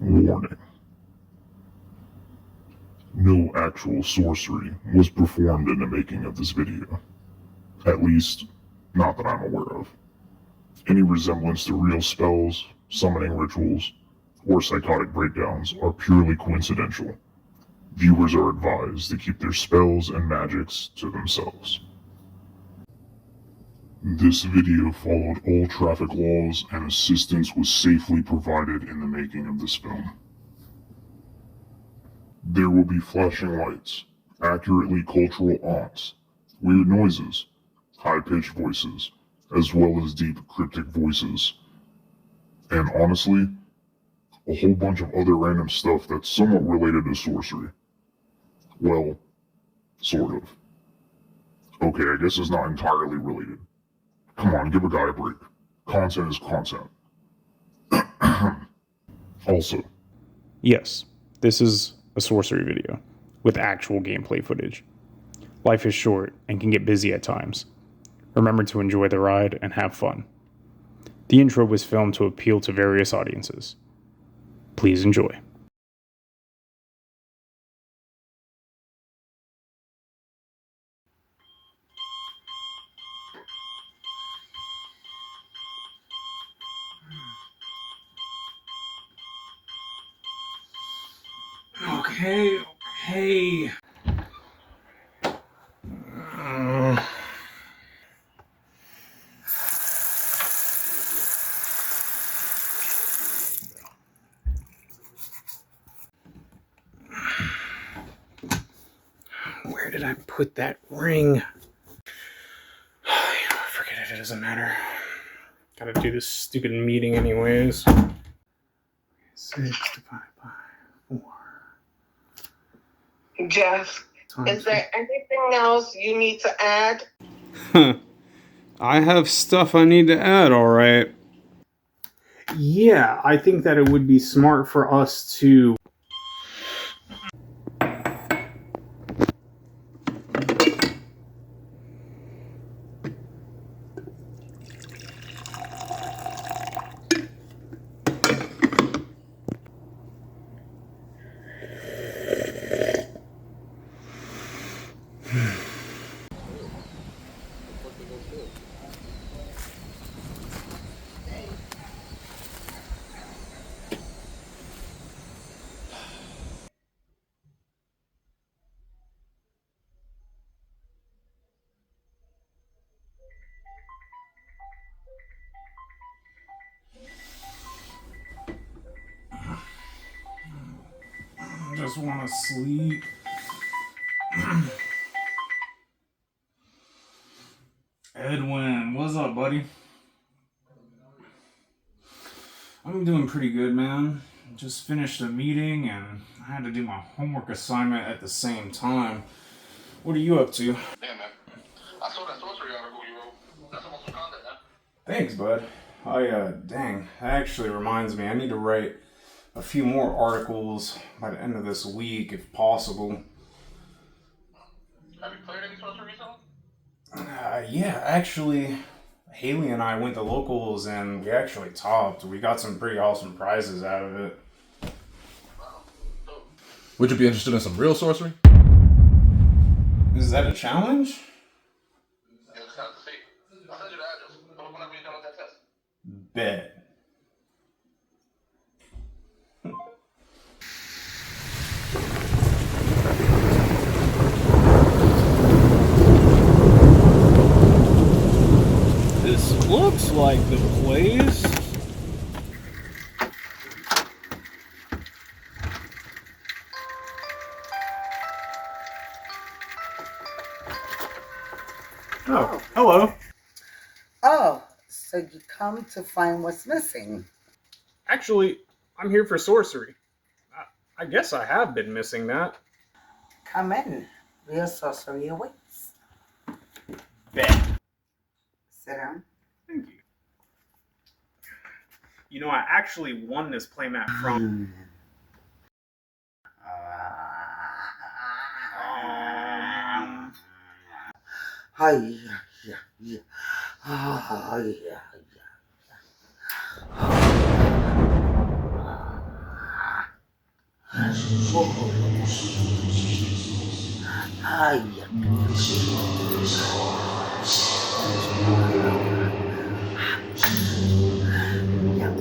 Warning. No actual sorcery was performed in the making of this video. At least, not that I'm aware of. Any resemblance to real spells, summoning rituals, or psychotic breakdowns are purely coincidental. Viewers are advised to keep their spells and magics to themselves. This video followed all traffic laws and assistance was safely provided in the making of this film. There will be flashing lights, accurately cultural aunts, weird noises, high-pitched voices, as well as deep cryptic voices. And honestly, a whole bunch of other random stuff that's somewhat related to sorcery. Well, sort of. Okay, I guess it's not entirely related. Come on, give a guy a break. Content is content. Also. Yes, this is a sorcery video with actual gameplay footage. Life is short and can get busy at times. Remember to enjoy the ride and have fun. The intro was filmed to appeal to various audiences. Please enjoy. Okay. Where did I put that ring? Forget it, it doesn't matter. Gotta do this stupid meeting anyways. 6 divided by 4. Jeff, is there anything else you need to add? I have stuff I need to add, alright. Yeah, I think that it would be smart for us to... Just want to sleep. Edwin, what's up, buddy? I'm doing pretty good, man. Just finished a meeting and I had to do my homework assignment at the same time. What are you up to? Damn, man. I saw that sorcery article you wrote. That's almost some content, man. Thanks, bud. Dang, that actually reminds me, I need to write a few more articles by the end of this week, if possible. Have you played any sorcery recently? Yeah, actually, Haley and I went to locals and we actually topped. We got some pretty awesome prizes out of it. Wow. Dope. Would you be interested in some real sorcery? Is that a challenge? Yeah, just have to see. I'll send you the address. Go whenever you're done with that test. Bet. This looks like the place. Oh, hello. Oh, so you come to find what's missing. Actually, I'm here for sorcery. I guess I have been missing that. Come in. Real sorcery awaits. Bet. Sit down. Thank you. You know, I actually won this playmat from... Hi, yeah. Ay, llama,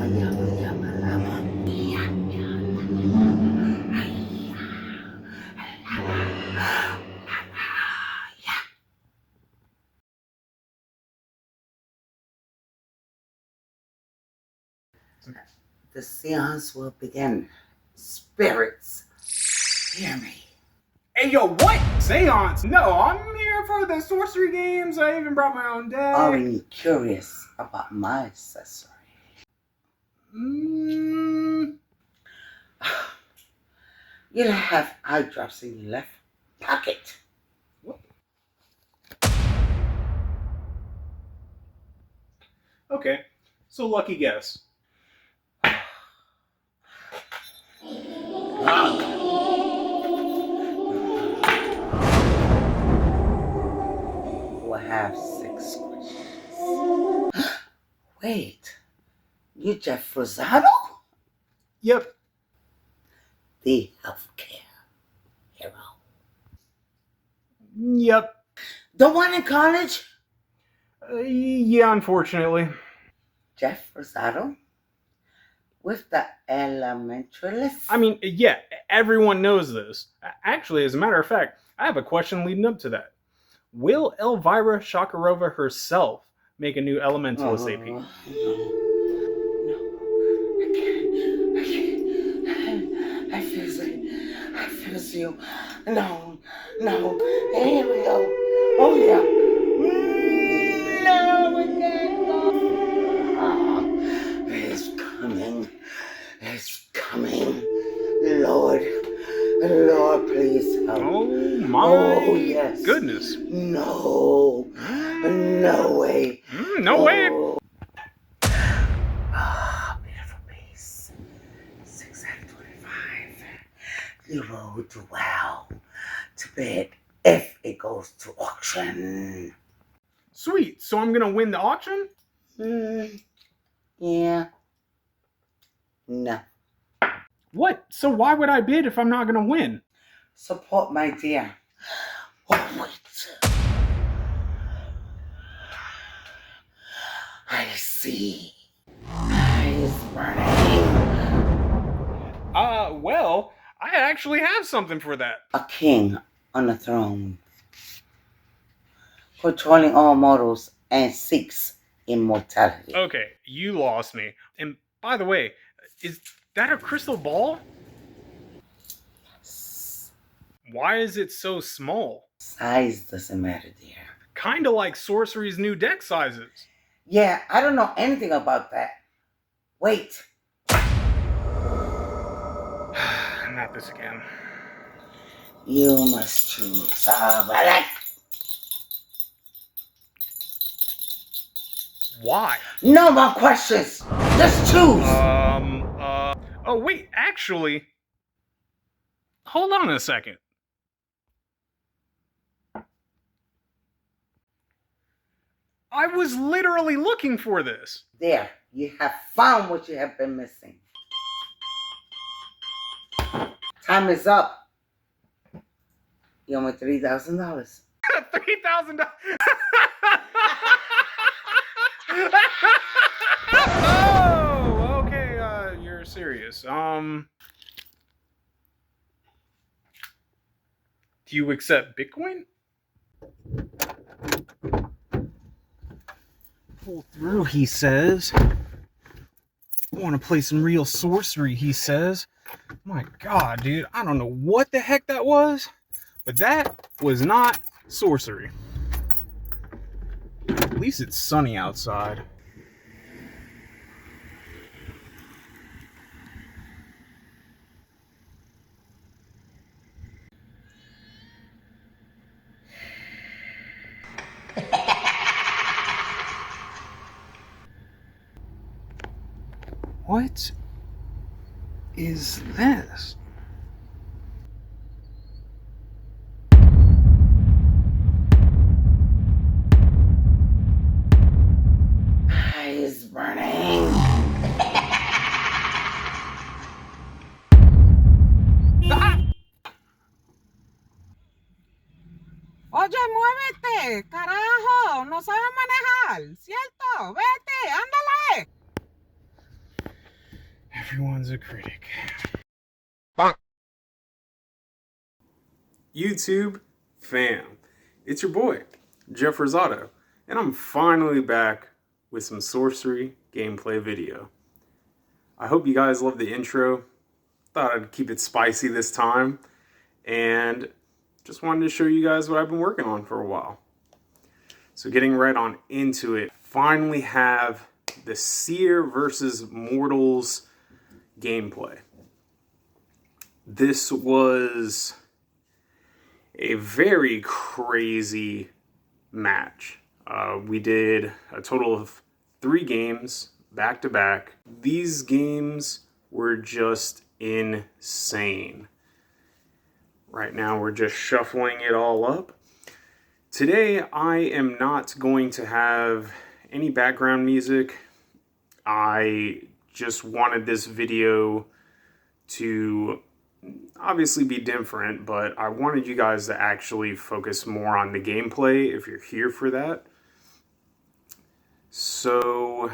llama, llama, llama. The seance will begin. Spirits, hear me. Hey, yo, what? Seance? No, I'm here for the sorcery games. I even brought my own deck. Are you curious about my accessory? You don't have eye drops in your left pocket. What? Okay, so lucky guess. We'll have 6 questions. Wait, you Jeff Rosado? Yep. The healthcare hero. Yep. The one in college? Yeah, unfortunately. Jeff Rosado? With the elementalist? I mean, yeah, everyone knows this. Actually, as a matter of fact, I have a question leading up to that. Will Elvira Shakarova herself make a new Elementalist AP? No, I feel you. No. Here we go. Oh, yeah. No, we can't go. It's coming. Lord, please help. Oh my yes. goodness. No way. No way. Beautiful piece. 6 out of 25. You will do well to bid if it goes to auction. Sweet. So I'm gonna win the auction? Yeah. No. What? So why would I bid if I'm not gonna win? Support, my dear. Oh, wait. I see. Eyes burning. Well, I actually have something for that. A king on a throne, controlling all mortals and seeks immortality. Okay, you lost me. And by the way, is that a crystal ball? Why is it so small? Size doesn't matter, dear. Kinda like Sorcery's new deck sizes. Yeah, I don't know anything about that. Wait. Not this again. You must choose. Why? No more questions. Just choose. Oh wait, actually, hold on a second. I was literally looking for this. There, you have found what you have been missing. Time is up. You owe me $3,000. $3,000. Oh, okay. You're serious. Do you accept Bitcoin? Pull through, he says. Want to play some real sorcery, he says. My God, dude, I don't know what the heck that was, but that was not sorcery. At least it's sunny outside. What is this? Eyes burning. Ah! Oye, muévete, carajo, no sabes manejar, ¿cierto? Vete, ándale. Everyone's a critic. YouTube fam, it's your boy, Jeff Rosado, and I'm finally back with some Sorcery gameplay video. I hope you guys love the intro. Thought I'd keep it spicy this time, and just wanted to show you guys what I've been working on for a while. So getting right on into it, finally have the Seer versus Mortals gameplay. This was a very crazy match. We did a total of 3 games back to back. These games were just insane. Right now we're just shuffling it all up. Today I am not going to have any background music. I just wanted this video to obviously be different, but I wanted you guys to actually focus more on the gameplay if you're here for that. So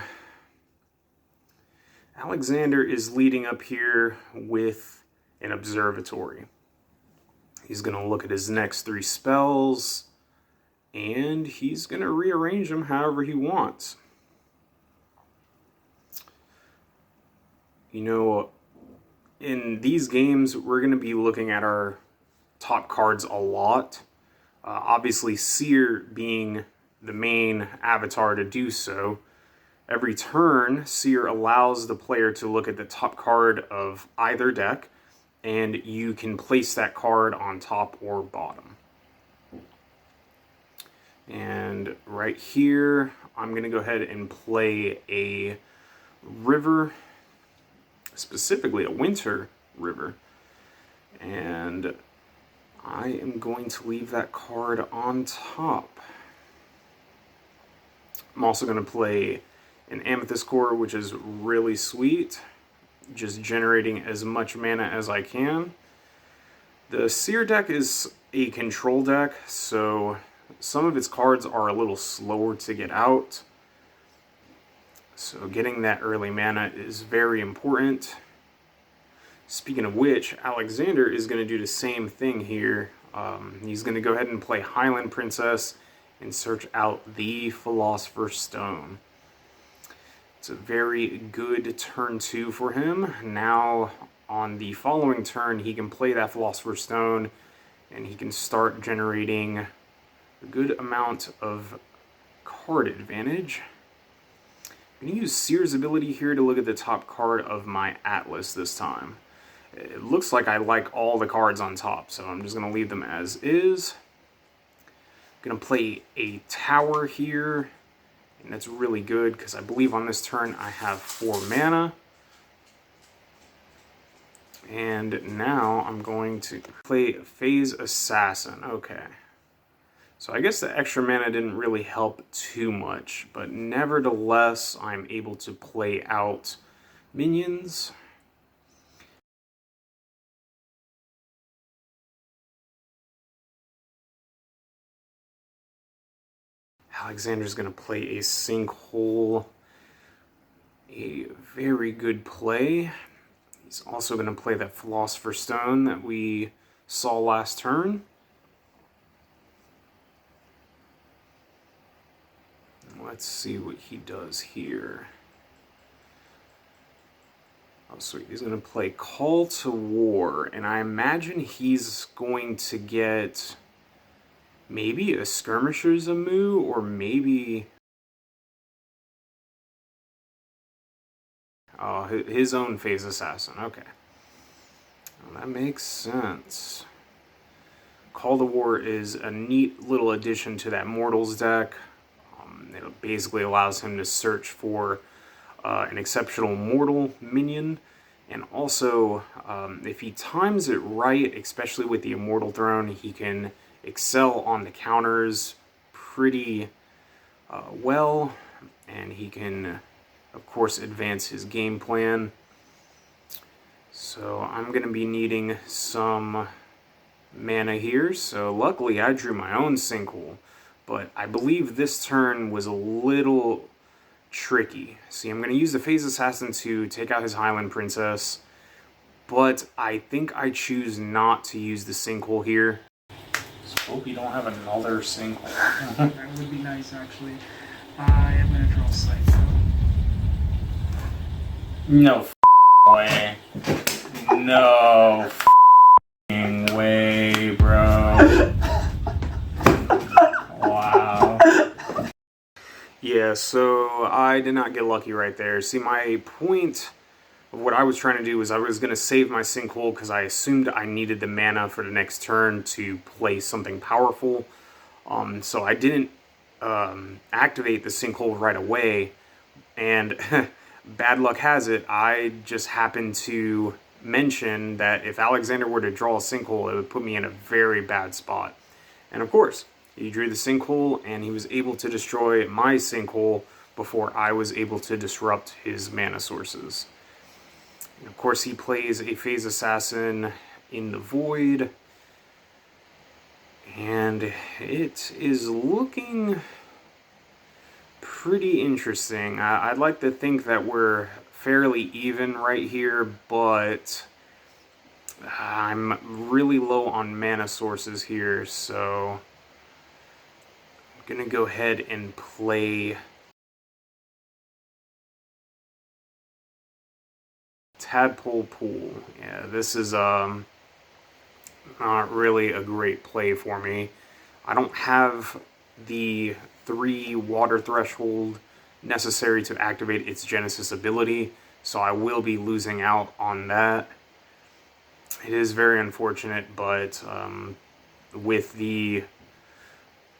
Alexander is leading up here with an Observatory. He's going to look at his next 3 spells, and he's going to rearrange them however he wants. You know, in these games, we're going to be looking at our top cards a lot. Obviously, Seer being the main avatar to do so. Every turn, Seer allows the player to look at the top card of either deck, and you can place that card on top or bottom. And right here, I'm going to go ahead and play a river, specifically a winter river, and I am going to leave that card on top. I'm also going to play an Amethyst Core, which is really sweet, just generating as much mana as I can. The Seer deck is a control deck, so some of its cards are a little slower to get out. So getting that early mana is very important. Speaking of which, Alexander is going to do the same thing here. He's going to go ahead and play Highland Princess and search out the Philosopher's Stone. It's a very good turn 2 for him. Now, on the following turn, he can play that Philosopher's Stone, and he can start generating a good amount of card advantage. I'm going to use Seer's ability here to look at the top card of my Atlas this time. It looks like I like all the cards on top, so I'm just going to leave them as is. I'm going to play a tower here, and that's really good because I believe on this turn I have 4 mana. And now I'm going to play Phase Assassin. Okay. So I guess the extra mana didn't really help too much, but nevertheless, I'm able to play out minions. Alexander's going to play a Sinkhole. A very good play. He's also going to play that Philosopher's Stone that we saw last turn. Let's see what he does here. Oh, sweet. He's going to play Call to War, and I imagine he's going to get maybe a Skirmisher's Amu, or maybe his own Phase Assassin. Okay. Well, that makes sense. Call to War is a neat little addition to that Mortals deck. It basically allows him to search for an exceptional mortal minion, and also if he times it right, especially with the Immortal Throne, he can excel on the counters pretty well, and he can of course advance his game plan. So I'm going to be needing some mana here, so luckily I drew my own Sinkhole. But I believe this turn was a little tricky. See, I'm going to use the Phase Assassin to take out his Highland Princess, but I think I choose not to use the Sinkhole here. Just hope you don't have another Sinkhole. That would be nice, actually. I am going to draw Psycho. No way. No way, bro. Wow. Yeah, so I did not get lucky right there. See, my point of what I was trying to do was I was going to save my Sinkhole because I assumed I needed the mana for the next turn to play something powerful. So I didn't activate the Sinkhole right away, and bad luck has it, I just happened to mention that if Alexander were to draw a Sinkhole, it would put me in a very bad spot. And of course, he drew the Sinkhole, and he was able to destroy my Sinkhole before I was able to disrupt his mana sources. And of course, he plays a Phase Assassin in the Void, and it is looking pretty interesting. I'd like to think that we're fairly even right here, but I'm really low on mana sources here, so I'm gonna go ahead and play Tadpole Pool. Yeah, this is not really a great play for me. I don't have the 3 water threshold necessary to activate its Genesis ability, so I will be losing out on that. It is very unfortunate, but with the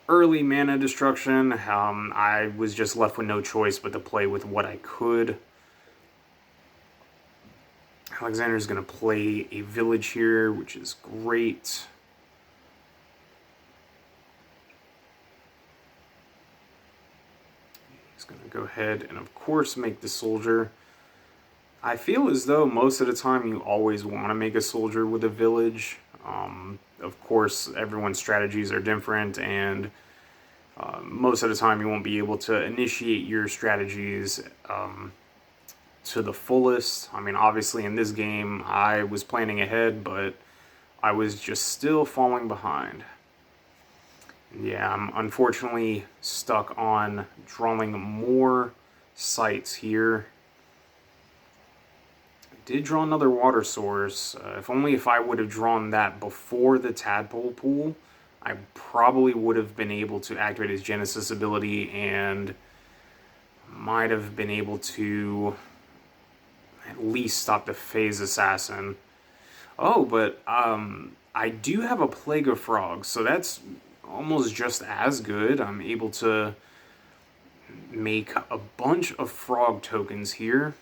early mana destruction, I was just left with no choice but to play with what I could. Alexander's going to play a village here, which is great. He's going to go ahead and, of course, make the soldier. I feel as though most of the time you always want to make a soldier with a village. Of course, everyone's strategies are different, and most of the time you won't be able to initiate your strategies to the fullest. I mean, obviously in this game I was planning ahead, but I was just still falling behind. Yeah, I'm unfortunately stuck on drawing more sites here. I did draw another water source. If I would have drawn that before the Tadpole Pool, I probably would have been able to activate his Genesis ability and might have been able to at least stop the Phase Assassin. Oh, but I do have a Plague of Frogs, so that's almost just as good. I'm able to make a bunch of frog tokens here.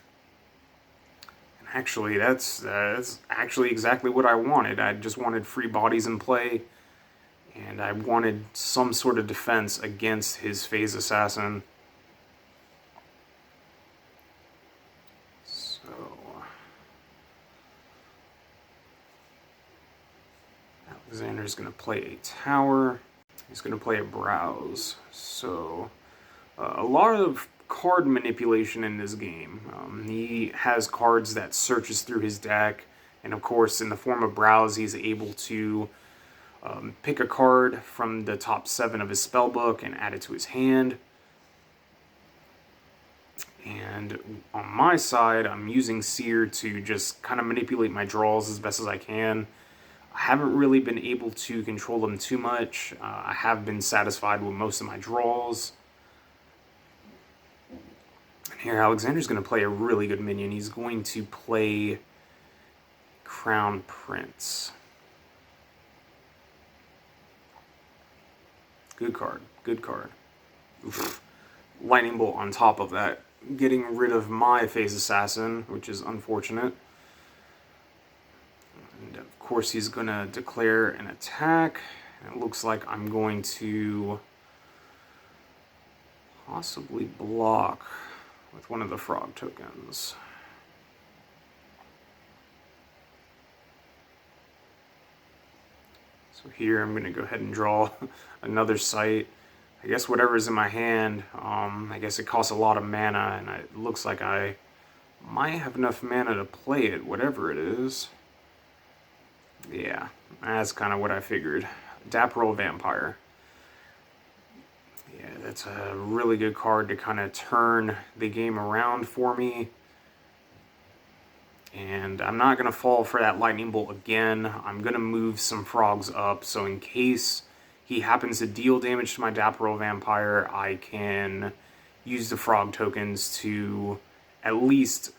And actually, that's actually exactly what I wanted. I just wanted free bodies in play, and I wanted some sort of defense against his Phase Assassin. Alexander's going to play a tower. He's going to play a browse. So, a lot of card manipulation in this game. He has cards that searches through his deck, and of course, in the form of browse, he's able to pick a card from the top 7 of his spellbook and add it to his hand. And on my side, I'm using Seer to just kind of manipulate my draws as best as I can. I haven't really been able to control them too much. I have been satisfied with most of my draws. And here, Alexander's going to play a really good minion. He's going to play Crown Prince. Good card. Good card. Oof. Lightning Bolt on top of that. Getting rid of my Phase Assassin, which is unfortunate. And of course he's going to declare an attack. It looks like I'm going to possibly block with one of the frog tokens. So here I'm going to go ahead and draw another sight. I guess whatever's in my hand, I guess it costs a lot of mana, and it looks like I might have enough mana to play it, whatever it is. Yeah, that's kind of what I figured. Daperyll Vampire. Yeah, that's a really good card to kind of turn the game around for me. And I'm not going to fall for that lightning bolt again. I'm going to move some frogs up, so in case he happens to deal damage to my Daperyll Vampire, I can use the frog tokens to at least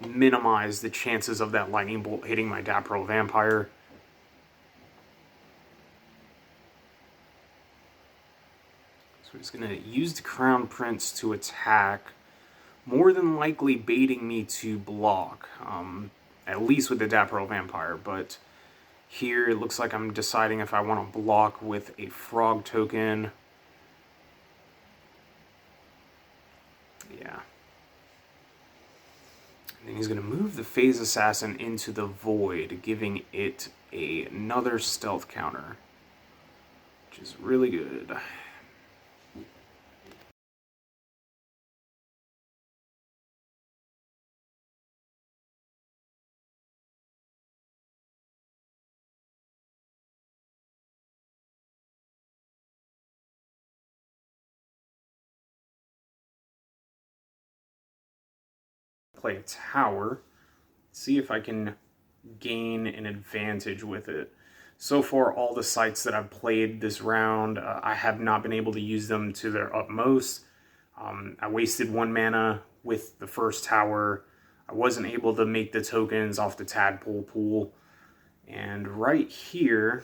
minimize the chances of that lightning bolt hitting my Daperyll Vampire. So he's going to use the Crown Prince to attack, more than likely baiting me to block, at least with the Daperyll Vampire, but here it looks like I'm deciding if I want to block with a frog token. Yeah. And then he's going to move the Phase Assassin into the Void, giving it another stealth counter, which is really good. Play a tower, see if I can gain an advantage with it. So far, all the sites that I've played this round, I have not been able to use them to their utmost. I wasted 1 mana with the first tower. I wasn't able to make the tokens off the Tadpole Pool. And right here,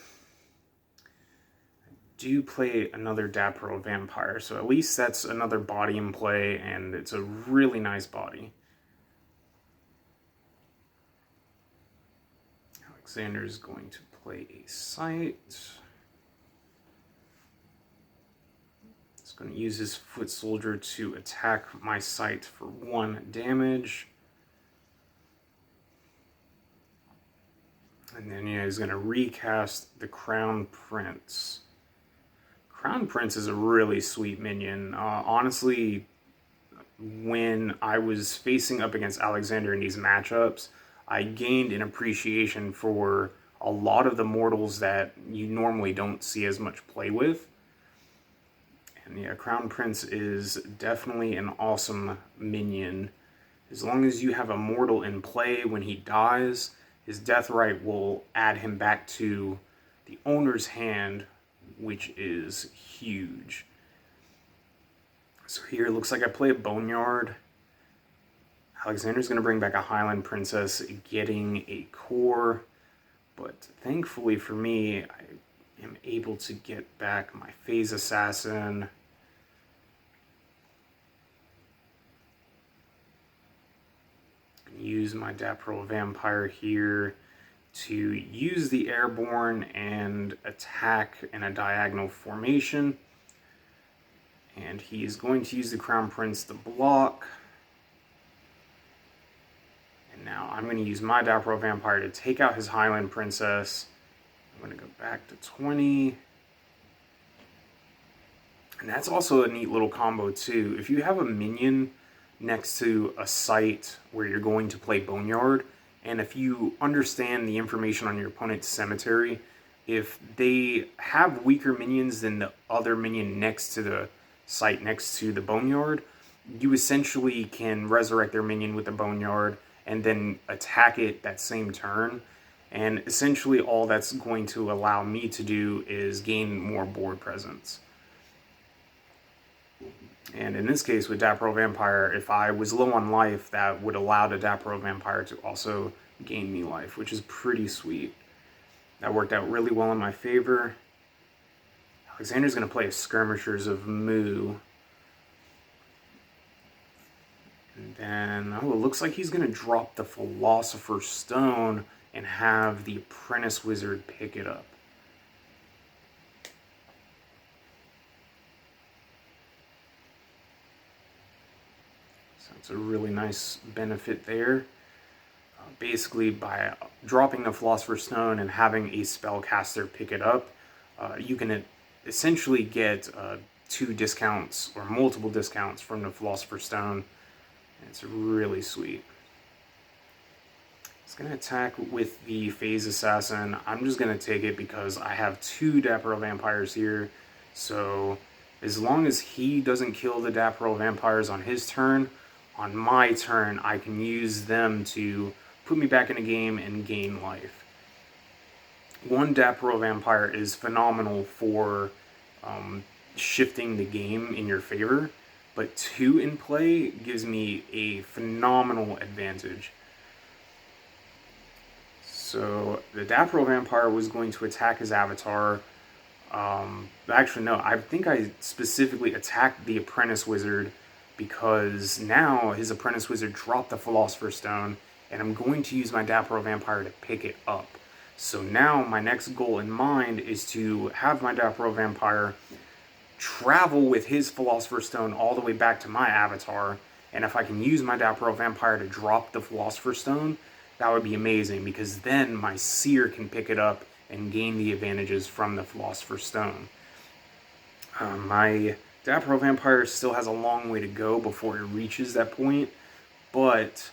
I do play another Daperyll Vampire, so at least that's another body in play, and it's a really nice body. Alexander's going to play a site. He's going to use his foot soldier to attack my site for 1 damage. And then he's going to recast the Crown Prince. Crown Prince is a really sweet minion. Honestly, when I was facing up against Alexander in these matchups, I gained an appreciation for a lot of the mortals that you normally don't see as much play with. And yeah, Crown Prince is definitely an awesome minion. As long as you have a mortal in play when he dies, his death right will add him back to the owner's hand, which is huge. So here it looks like I play a Boneyard. Alexander's going to bring back a Highland Princess, getting a core, but thankfully for me, I am able to get back my Phase Assassin. Use my Daperyll Vampire here to use the Airborne and attack in a diagonal formation. And he is going to use the Crown Prince to block. Now I'm going to use my Daperyll Vampire to take out his Highland Princess. I'm going to go back to 20. And that's also a neat little combo too. If you have a minion next to a site where you're going to play Boneyard, and if you understand the information on your opponent's cemetery, if they have weaker minions than the other minion next to the site next to the Boneyard, you essentially can resurrect their minion with the Boneyard and then attack it that same turn. And essentially all that's going to allow me to do is gain more board presence. And in this case with Daperyll Vampire, if I was low on life, that would allow the Daperyll Vampire to also gain me life, which is pretty sweet. That worked out really well in my favor. Alexander's going to play a Skirmishers of Mu. And then, oh, it looks like he's going to drop the Philosopher Stone and have the Apprentice Wizard pick it up. So it's a really nice benefit there. Basically, by dropping the Philosopher's Stone and having a spellcaster pick it up, you can essentially get 2 discounts or multiple discounts from the Philosopher's Stone. It's really sweet. It's going to attack with the Phase Assassin. I'm just going to take it because I have 2 Daperyll Vampires here. So as long as he doesn't kill the Daperyll Vampires on his turn, on my turn I can use them to put me back in a game and gain life. 1 Daperyll Vampire is phenomenal for shifting the game in your favor, but 2 in play gives me a phenomenal advantage. So the Daperyll Vampire was going to attack his avatar. Actually, no, I think I specifically attacked the Apprentice Wizard because now his Apprentice Wizard dropped the Philosopher's Stone, and I'm going to use my Daperyll Vampire to pick it up. So now my next goal in mind is to have my Daperyll Vampire travel with his Philosopher's Stone all the way back to my avatar, and if I can use my Daperyll Vampire to drop the Philosopher's Stone, that would be amazing, because then my Seer can pick it up and gain the advantages from the Philosopher's Stone. My Daperyll Vampire still has a long way to go before it reaches that point, but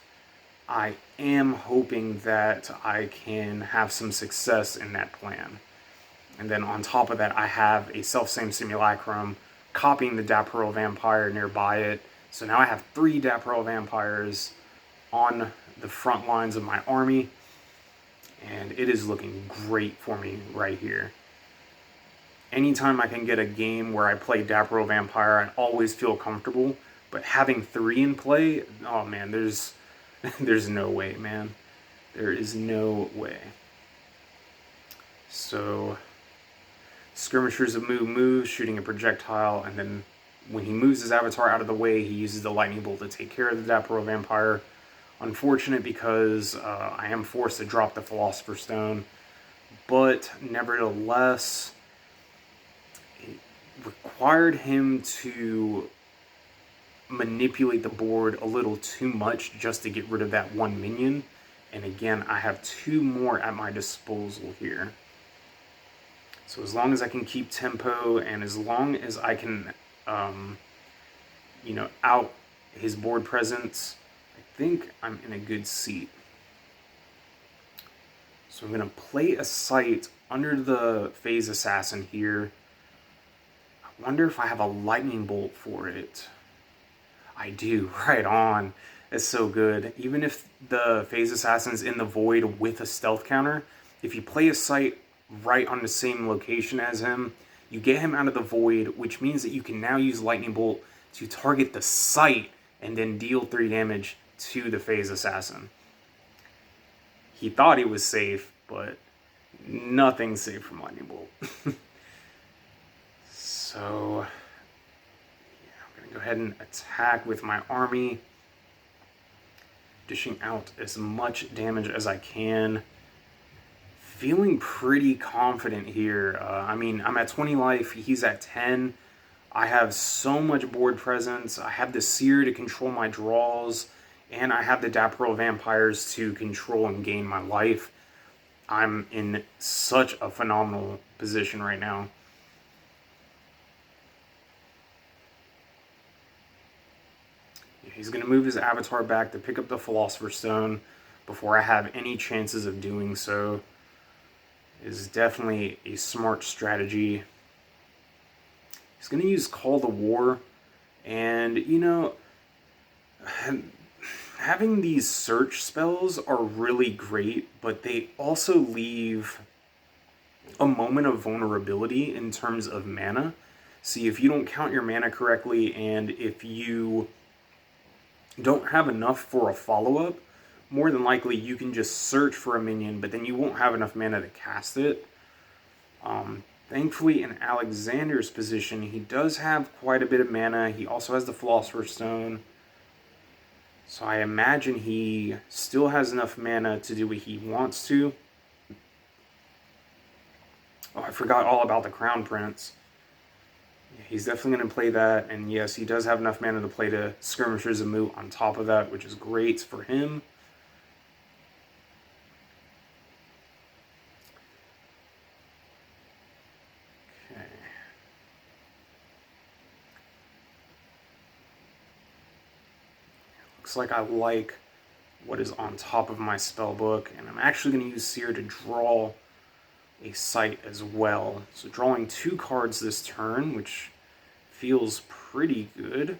I am hoping that I can have some success in that plan. And then on top of that, I have a Selfsame Simulacrum copying the Daperyll Vampire nearby it. So now I have 3 Daperyll Vampires on the front lines of my army, and it is looking great for me right here. Anytime I can get a game where I play Daperyll Vampire, I always feel comfortable, but having 3 in play, oh man, there's no way, man. There is no way. So Skirmisher's a move, shooting a projectile, and then when he moves his avatar out of the way, he uses the lightning bolt to take care of the Daperyll Vampire. Unfortunate because I am forced to drop the Philosopher's Stone, but nevertheless, it required him to manipulate the board a little too much just to get rid of that 1 minion. And again, I have 2 more at my disposal here. So as long as I can keep tempo, and as long as I can, out his board presence, I think I'm in a good seat. So I'm going to play a sight under the Phase Assassin here. I wonder if I have a lightning bolt for it. I do, right on. It's so good. Even if the Phase Assassin's in the void with a stealth counter, if you play a sight right on the same location as him, you get him out of the void, which means that you can now use lightning bolt to target the sight and then deal 3 damage to the Phase Assassin. He thought he was safe, but nothing's safe from lightning bolt. So yeah, I'm going to go ahead and attack with my army, dishing out as much damage as I can. Feeling pretty confident here. I'm at 20 life, he's at 10. I have so much board presence. I have the Seer to control my draws, and I have the Daperyll Vampires to control and gain my life. I'm in such a phenomenal position right now. He's going to move his avatar back to pick up the Philosopher's Stone before I have any chances of doing so. It is definitely a smart strategy. He's going to use Call to War, and having these search spells are really great, but they also leave a moment of vulnerability in terms of mana. See, if you don't count your mana correctly, and if you don't have enough for a follow-up, more than likely you can just search for a minion, but then you won't have enough mana to cast it. Thankfully, in Alexander's position, he does have quite a bit of mana. He also has the Philosopher's Stone. So I imagine he still has enough mana to do what he wants to. Oh, I forgot all about the Crown Prince. He's definitely going to play that, and yes, he does have enough mana to play the Skirmisher's a Moot on top of that, which is great for him. Looks like I like what is on top of my spellbook, and I'm actually going to use Seer to draw a sight as well. So drawing 2 cards this turn, which feels pretty good.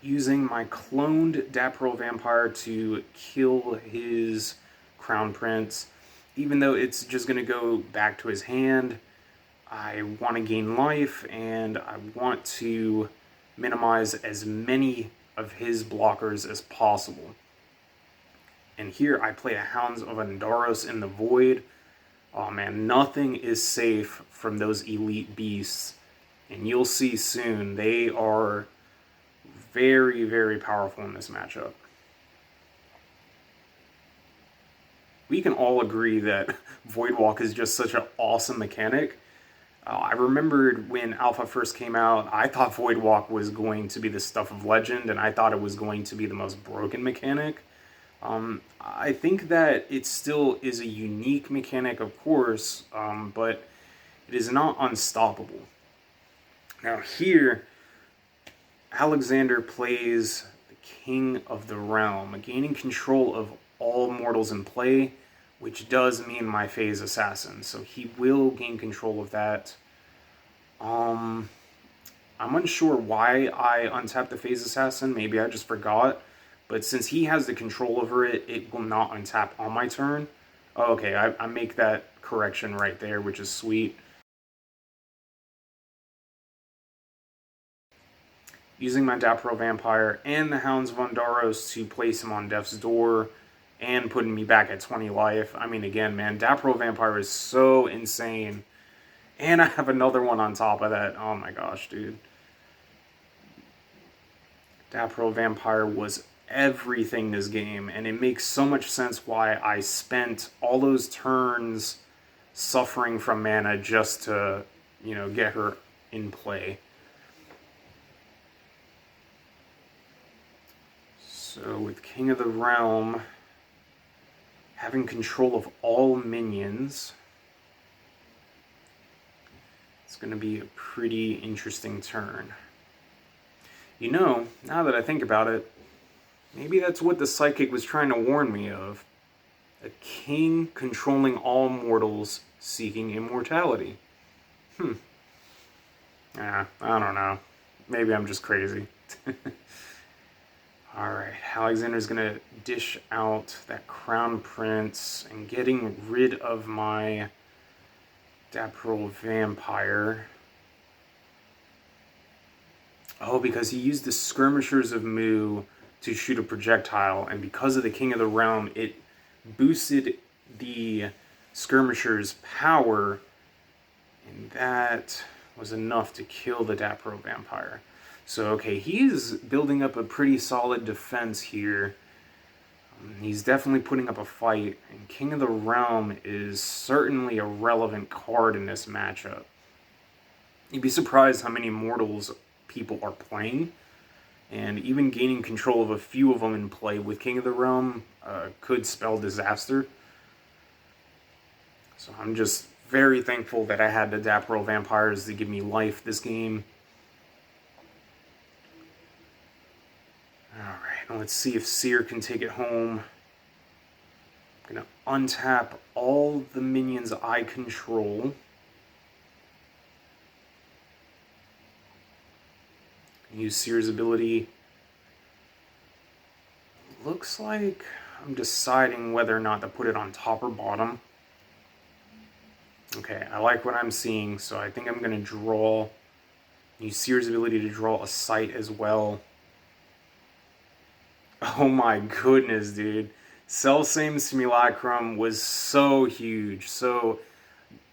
Using my cloned Daperyll Vampire to kill his Crown Prince. Even though it's just going to go back to his hand, I want to gain life, and I want to minimize as many of his blockers as possible. And here I play a Hounds of Ondaros in the Void. Oh man, nothing is safe from those elite beasts. And you'll see soon, they are very, very powerful in this matchup. We can all agree that Voidwalk is just such an awesome mechanic. I remembered when Alpha first came out, I thought Voidwalk was going to be the stuff of legend, and I thought it was going to be the most broken mechanic. I think that it still is a unique mechanic, of course, but it is not unstoppable. Now here, Alexander plays the King of the Realm, gaining control of all mortals in play, which does mean my Phase Assassin, so he will gain control of that. I'm unsure why I untapped the Phase Assassin, maybe I just forgot, but since he has the control over it, it will not untap on my turn. Oh, okay, I make that correction right there, which is sweet. Using my Daperyll Vampire and the Hounds of Ondaros to place him on Death's Door and putting me back at 20 life. I mean, again, man, Daperyll Vampire is so insane. And I have another one on top of that. Oh my gosh, dude. Daperyll Vampire was everything this game, and it makes so much sense why I spent all those turns suffering from mana just to, you know, get her in play. So with King of the Realm having control of all minions, it's going to be a pretty interesting turn. You know, now that I think about it, maybe that's what the Psychic was trying to warn me of. A king controlling all mortals seeking immortality. I don't know. Maybe I'm just crazy. Alright, Alexander's going to dish out that Crown Prince and getting rid of my Daperyll Vampire. Oh, because he used the Skirmishers of Mu to shoot a projectile, and because of the King of the Realm, it boosted the Skirmishers' power, and that was enough to kill the Daperyll Vampire. So, okay, he is building up a pretty solid defense here. He's definitely putting up a fight, and King of the Realm is certainly a relevant card in this matchup. You'd be surprised how many mortals people are playing, and even gaining control of a few of them in play with King of the Realm could spell disaster. So I'm just very thankful that I had the Daperyll Vampires to give me life this game. Alright, let's see if Seer can take it home. I'm going to untap all the minions I control. Use Seer's ability. Looks like I'm deciding whether or not to put it on top or bottom. Okay, I like what I'm seeing, so I think I'm going to draw. Use Seer's ability to draw a sight as well. Oh my goodness, dude. Selfsame Simulacrum was so huge. So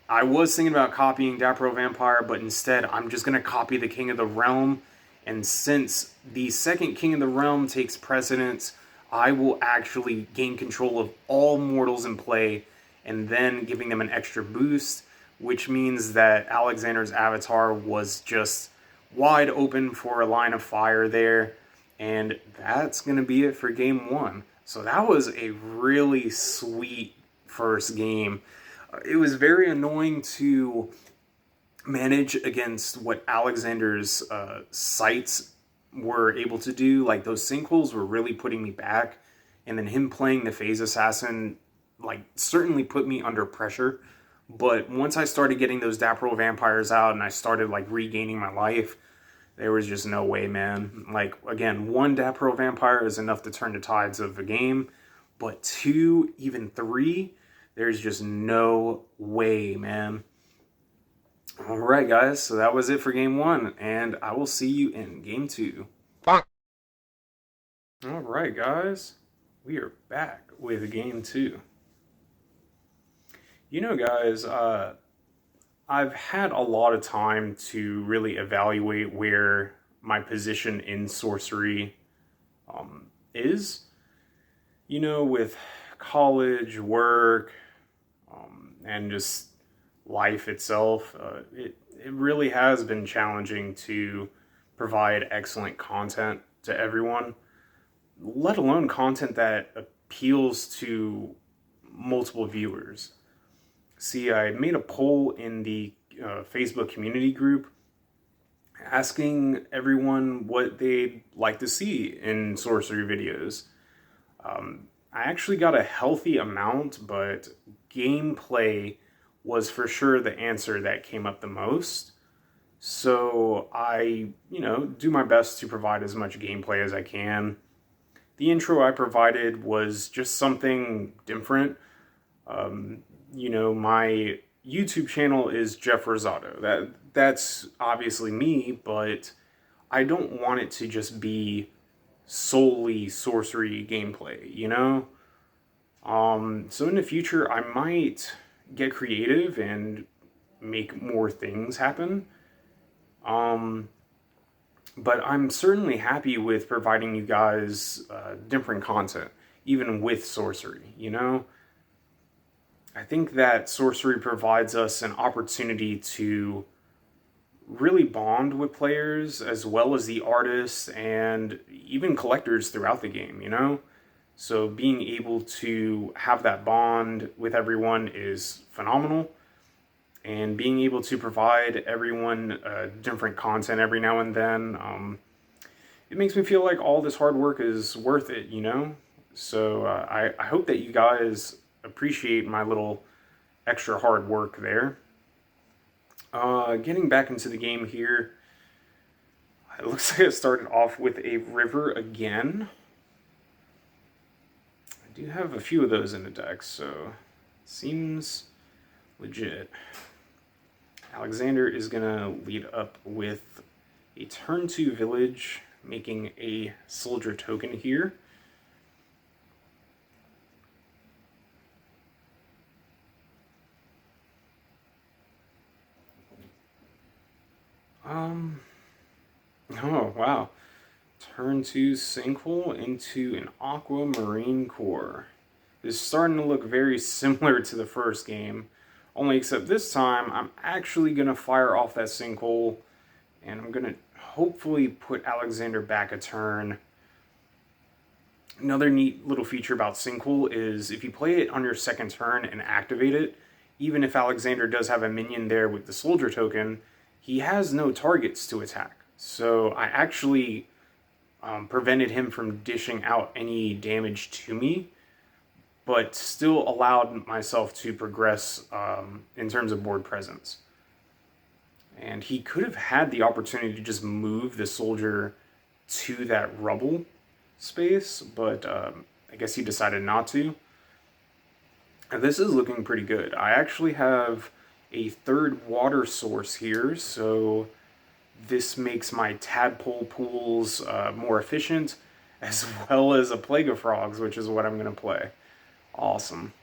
I was thinking about copying Daperyll Vampire, but instead I'm just going to copy the King of the Realm. And since the second King of the Realm takes precedence, I will actually gain control of all mortals in play and then giving them an extra boost, which means that Alexander's avatar was just wide open for a line of fire there. And that's going to be it for game one. So that was a really sweet first game. It was very annoying to manage against what Alexander's sights were able to do. Like, those sinkholes were really putting me back. And then him playing the Phase Assassin, like, certainly put me under pressure. But once I started getting those Daperyll Vampires out and I started, like, regaining my life, there was just no way, man. Like, again, 1 Daperyll Vampire is enough to turn the tides of the game. But 2, even 3, there's just no way, man. Alright, guys, so that was it for Game 1, and I will see you in Game 2. Alright, guys, we are back with Game 2. You know, guys, I've had a lot of time to really evaluate where my position in Sorcery is. You know, with college, work, and just life itself, it really has been challenging to provide excellent content to everyone, let alone content that appeals to multiple viewers. See, I made a poll in the Facebook community group asking everyone what they'd like to see in Sorcery videos. I actually got a healthy amount, but gameplay was for sure the answer that came up the most. So I, do my best to provide as much gameplay as I can. The intro I provided was just something different. My YouTube channel is Jeff Rosado. That's obviously me, but I don't want it to just be solely Sorcery gameplay, So in the future, I might get creative and make more things happen. But I'm certainly happy with providing you guys different content, even with Sorcery, I think that Sorcery provides us an opportunity to really bond with players, as well as the artists and even collectors throughout the game, So being able to have that bond with everyone is phenomenal. And being able to provide everyone different content every now and then, it makes me feel like all this hard work is worth it, So I hope that you guys appreciate my little extra hard work there. Getting back into the game here, it looks like it started off with a river again. I do have a few of those in the deck, so it seems legit. Alexander is going to lead up with a turn 2 village, making a soldier token here. Oh, wow. Turn 2 Sinkhole into an Aquamarine Core. This is starting to look very similar to the first game, only except this time I'm actually going to fire off that Sinkhole, and I'm going to hopefully put Alexander back a turn. Another neat little feature about Sinkhole is if you play it on your second turn and activate it, even if Alexander does have a minion there with the soldier token, he has no targets to attack. So I actually prevented him from dishing out any damage to me, but still allowed myself to progress in terms of board presence. And he could have had the opportunity to just move the soldier to that rubble space, but I guess he decided not to. And this is looking pretty good. I actually have a third water source here, so this makes my Tadpole Pools more efficient, as well as a Plague of Frogs, which is what I'm going to play. Awesome.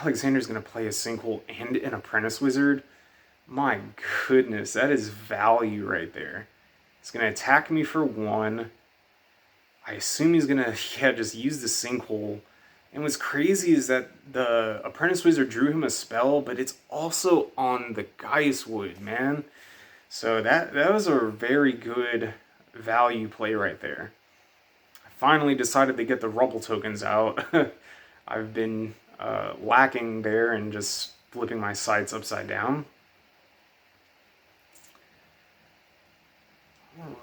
Alexander's going to play a Sinkhole and an Apprentice Wizard. My goodness, that is value right there. He's going to attack me for 1. I assume he's going to, just use the Sinkhole. And what's crazy is that the Apprentice Wizard drew him a spell, but it's also on the Geistwood, man. So that was a very good value play right there. I finally decided to get the Rubble tokens out. I've been lacking there and just flipping my sites upside down.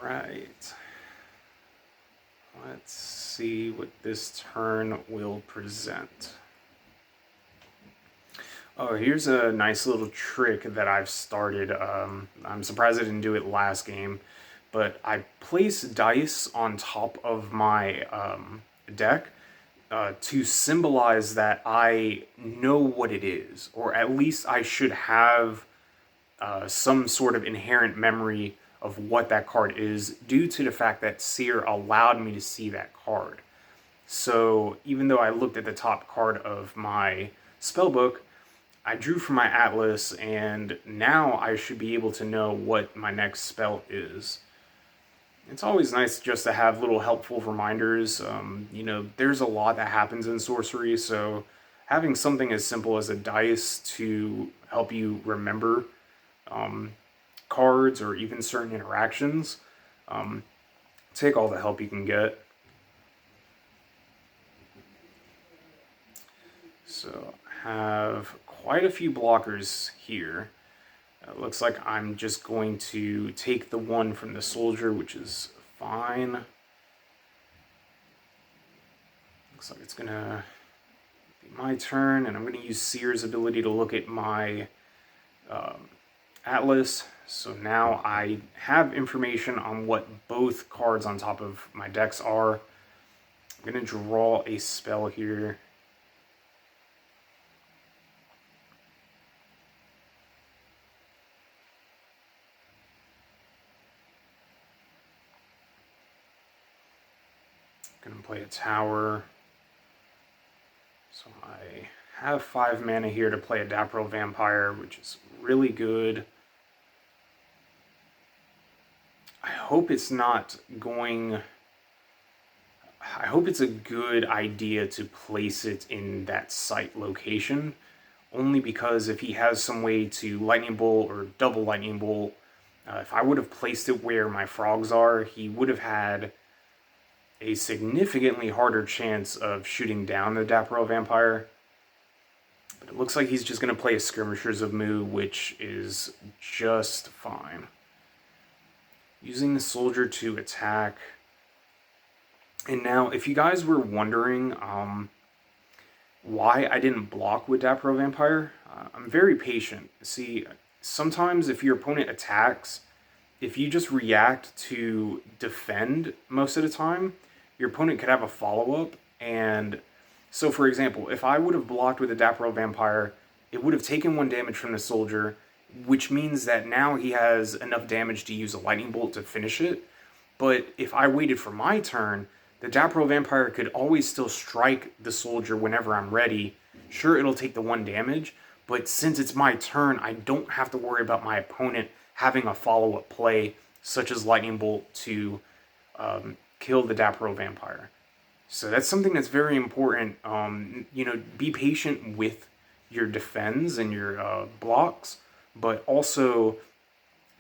Alright. Let's see what this turn will present. Oh, here's a nice little trick that I've started. I'm surprised I didn't do it last game, but I place dice on top of my deck to symbolize that I know what it is, or at least I should have some sort of inherent memory of what that card is, due to the fact that Seer allowed me to see that card. So even though I looked at the top card of my spellbook, I drew from my atlas, and now I should be able to know what my next spell is. It's always nice just to have little helpful reminders. You know, there's a lot that happens in Sorcery, so having something as simple as a dice to help you remember cards or even certain interactions, take all the help you can get. So I have quite a few blockers here. It looks like I'm just going to take the 1 from the soldier, which is fine. Looks like it's gonna be my turn, and I'm gonna use Seer's ability to look at my atlas. So now I have information on what both cards on top of my decks are. I'm going to draw a spell here. I'm going to play a tower. So I have 5 mana here to play a Daperyll Vampire, which is really good. I hope it's not going... I hope it's a good idea to place it in that site location, only because if he has some way to Lightning Bolt or double Lightning Bolt, if I would have placed it where my frogs are, he would have had a significantly harder chance of shooting down the Daperyll Vampire. But it looks like he's just going to play a Skirmishers of Mu, which is just fine. Using the soldier to attack. And now, if you guys were wondering why I didn't block with Daperyll Vampire, I'm very patient. See, sometimes if your opponent attacks, if you just react to defend most of the time, your opponent could have a follow-up. And so, for example, if I would have blocked with a Daperyll Vampire, it would have taken 1 damage from the soldier, which means that now he has enough damage to use a Lightning Bolt to finish it. But if I waited for my turn, the Daperyll Vampire could always still strike the soldier whenever I'm ready. Sure, it'll take the 1 damage, but since it's my turn, I don't have to worry about my opponent having a follow-up play, such as Lightning Bolt, to kill the Daperyll Vampire. So that's something that's very important. You know, be patient with your defense and your blocks, but also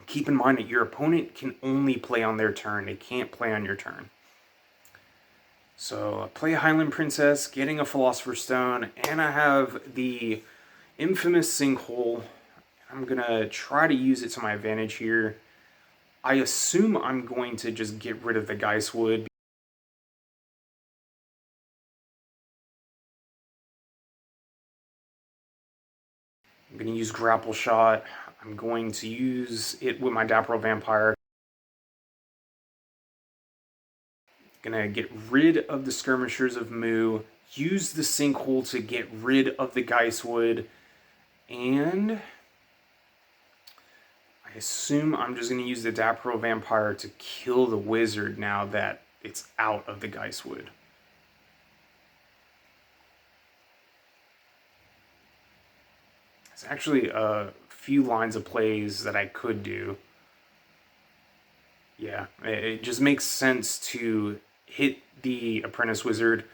keep in mind that your opponent can only play on their turn. They can't play on your turn. So play a Highland Princess, getting a Philosopher's Stone, and I have the infamous Sinkhole. I'm going to try to use it to my advantage here. I assume I'm going to just get rid of the Geistwood. I'm going to use Grapple Shot. I'm going to use it with my Daperyll Vampire. Gonna get rid of the Skirmishers of Mu, use the Sinkhole to get rid of the Geistwood, and I assume I'm just gonna use the Daperyll Vampire to kill the Wizard now that it's out of the Geistwood. There's actually a few lines of plays that I could do. Yeah, it just makes sense to hit the Apprentice Wizard.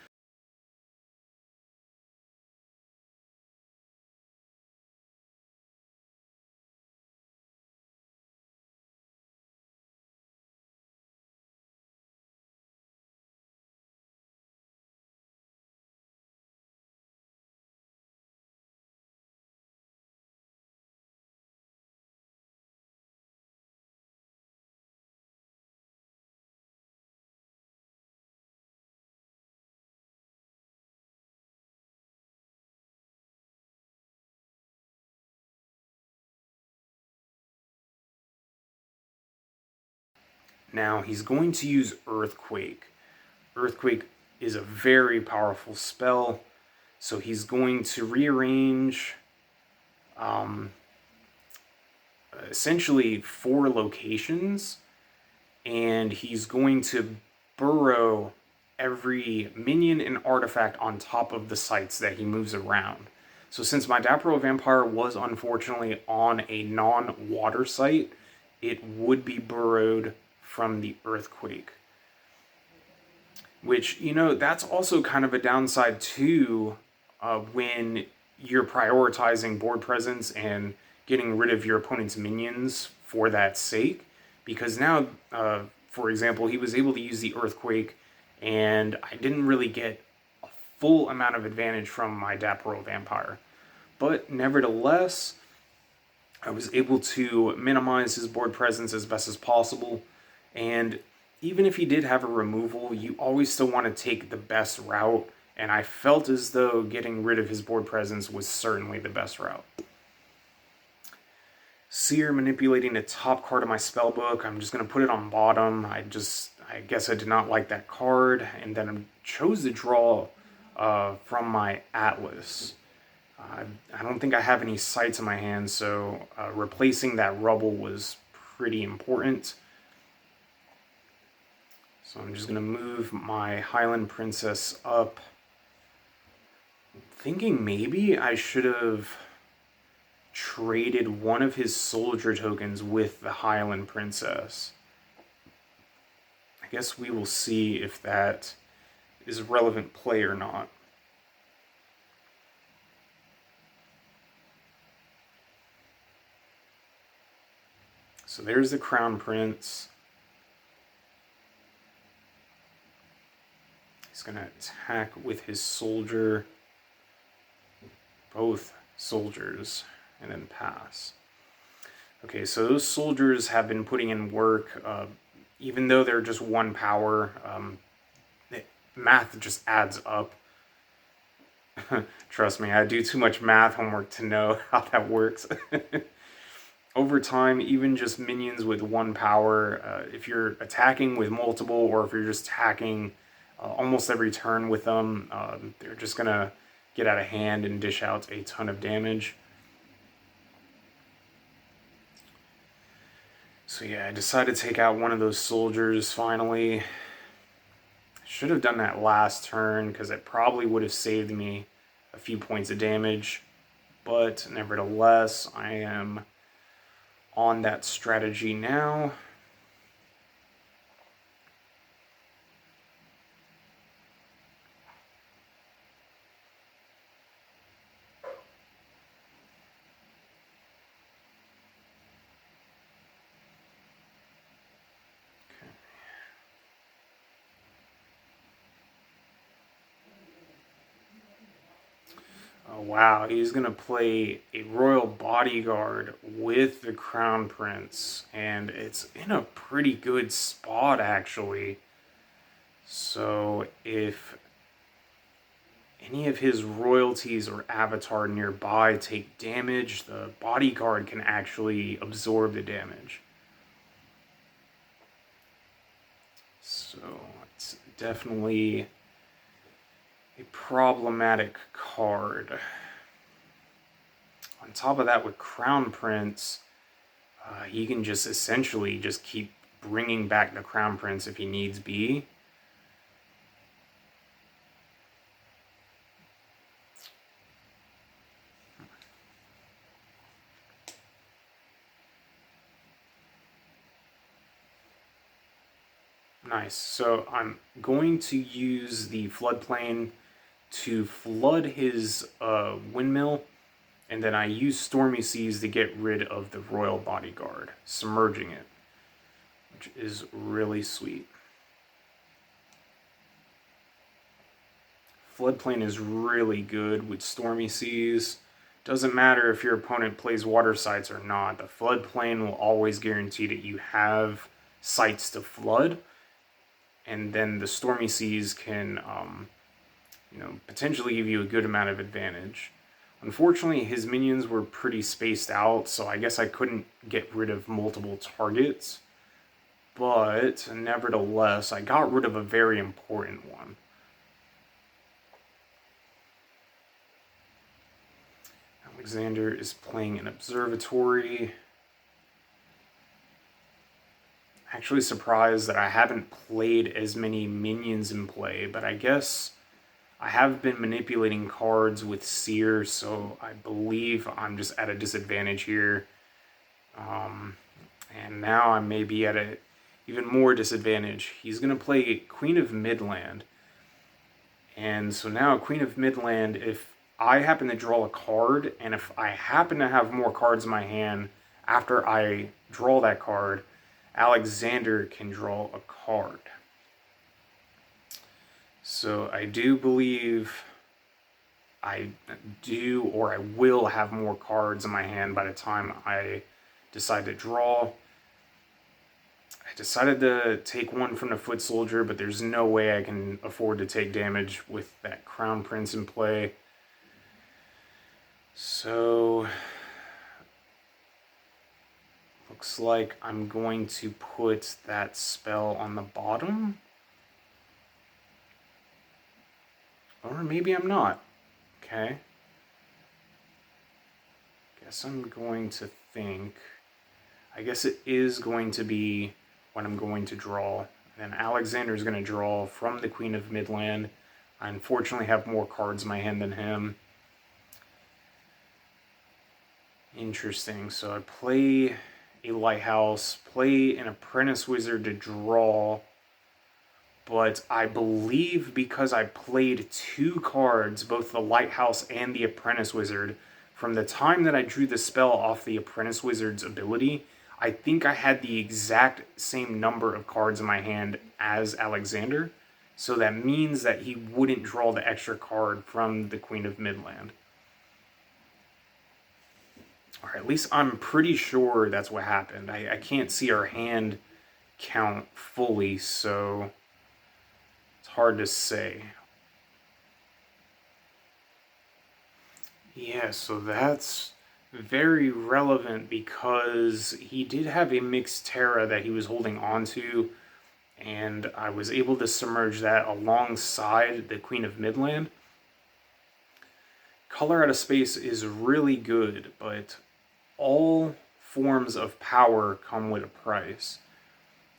Now he's going to use Earthquake. Earthquake is a very powerful spell, so he's going to rearrange essentially 4 locations, and he's going to burrow every minion and artifact on top of the sites that he moves around. So since my Daperyll Vampire was unfortunately on a non-water site, it would be burrowed from the Earthquake. Which, you know, that's also kind of a downside too when you're prioritizing board presence and getting rid of your opponent's minions for that sake. Because now, for example, he was able to use the Earthquake, and I didn't really get a full amount of advantage from my Daperyll Vampire. But nevertheless, I was able to minimize his board presence as best as possible. And even if he did have a removal, you always still want to take the best route. And I felt as though getting rid of his board presence was certainly the best route. Seer manipulating the top card of my spellbook. I'm just going to put it on bottom. I guess I did not like that card. And then I chose to draw from my Atlas. I don't think I have any sights in my hand, so replacing that rubble was pretty important. So I'm just going to move my Highland Princess up. I'm thinking maybe I should have traded one of his soldier tokens with the Highland Princess. I guess we will see if that is a relevant play or not. So there's the Crown Prince. He's going to attack with his soldier. Both soldiers. And then pass. Okay, so those soldiers have been putting in work. Even though they're just 1 power, math just adds up. Trust me, I do too much math homework to know how that works. Over time, even just minions with 1 power, if you're attacking with multiple, or if you're just attacking almost every turn with them, they're just going to get out of hand and dish out a ton of damage. So yeah, I decided to take out one of those soldiers finally. I should have done that last turn, because it probably would have saved me a few points of damage. But nevertheless, I am on that strategy now. Oh, wow, he's going to play a Royal Bodyguard with the Crown Prince, and it's in a pretty good spot, actually. So if any of his royalties or avatar nearby take damage, the Bodyguard can actually absorb the damage. So it's definitely a problematic card. On top of that, with Crown Prince, he can just essentially just keep bringing back the Crown Prince if he needs be. Nice. So I'm going to use the Floodplain to flood his windmill, and then I use Stormy Seas to get rid of the Royal Bodyguard, submerging it, which is really sweet. Floodplain is really good with Stormy Seas. Doesn't matter if your opponent plays water sites or not. The Floodplain will always guarantee that you have sites to flood, and then the Stormy Seas can, potentially give you a good amount of advantage. Unfortunately, his minions were pretty spaced out, so I guess I couldn't get rid of multiple targets. But nevertheless, I got rid of a very important one. Alexander is playing an Observatory. Actually surprised that I haven't played as many minions in play, but I guess I have been manipulating cards with Seer, so I believe I'm just at a disadvantage here. And now I may be at an even more disadvantage. He's going to play Queen of Midland. And so now Queen of Midland, if I happen to draw a card, and if I happen to have more cards in my hand after I draw that card, Alexander can draw a card. So I do believe I will have more cards in my hand by the time I decide to draw. I decided to take one from the Foot Soldier, but there's no way I can afford to take damage with that Crown Prince in play. So looks like I'm going to put that spell on the bottom. Or maybe I'm not. Okay. Guess I'm going to think. I guess it is going to be what I'm going to draw. And then Alexander's going to draw from the Queen of Midland. I unfortunately have more cards in my hand than him. Interesting. So I play a Lighthouse, play an Apprentice Wizard to draw. But I believe because I played two cards, both the Lighthouse and the Apprentice Wizard, from the time that I drew the spell off the Apprentice Wizard's ability, I think I had the exact same number of cards in my hand as Alexander. So that means that he wouldn't draw the extra card from the Queen of Midland. Or at least I'm pretty sure that's what happened. I can't see our hand count fully, so it's hard to say. Yeah, so that's very relevant because he did have a mixed Terra that he was holding on to, and I was able to submerge that alongside the Queen of Midland. Color out of space is really good, but all forms of power come with a price.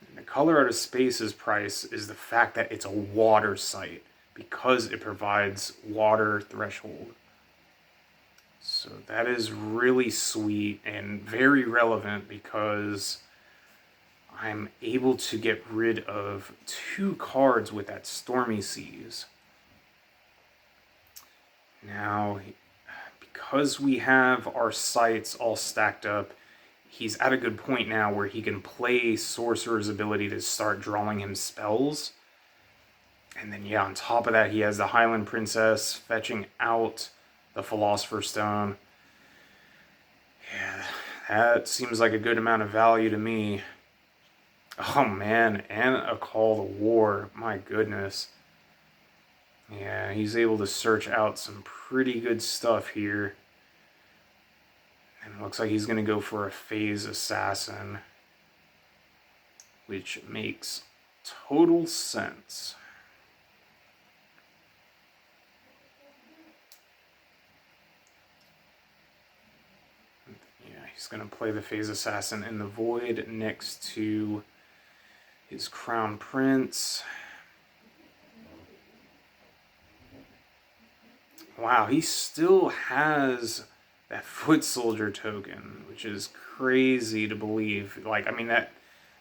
And the color out of space's price is the fact that it's a water site because it provides water threshold. So that is really sweet and very relevant because I'm able to get rid of two cards with that Stormy Seas. Now, because we have our sites all stacked up, he's at a good point now where he can play Sorcerer's ability to start drawing him spells. And then, yeah, on top of that, he has the Highland Princess fetching out the Philosopher Stone. Yeah, that seems like a good amount of value to me. Oh man, and a Call to War. My goodness. Yeah, he's able to search out some pretty good stuff here. And it looks like he's going to go for a Phase Assassin, which makes total sense. He's going to play the Phase Assassin in the Void next to his Crown Prince. Wow, he still has that Foot Soldier token, which is crazy to believe. Like, I mean,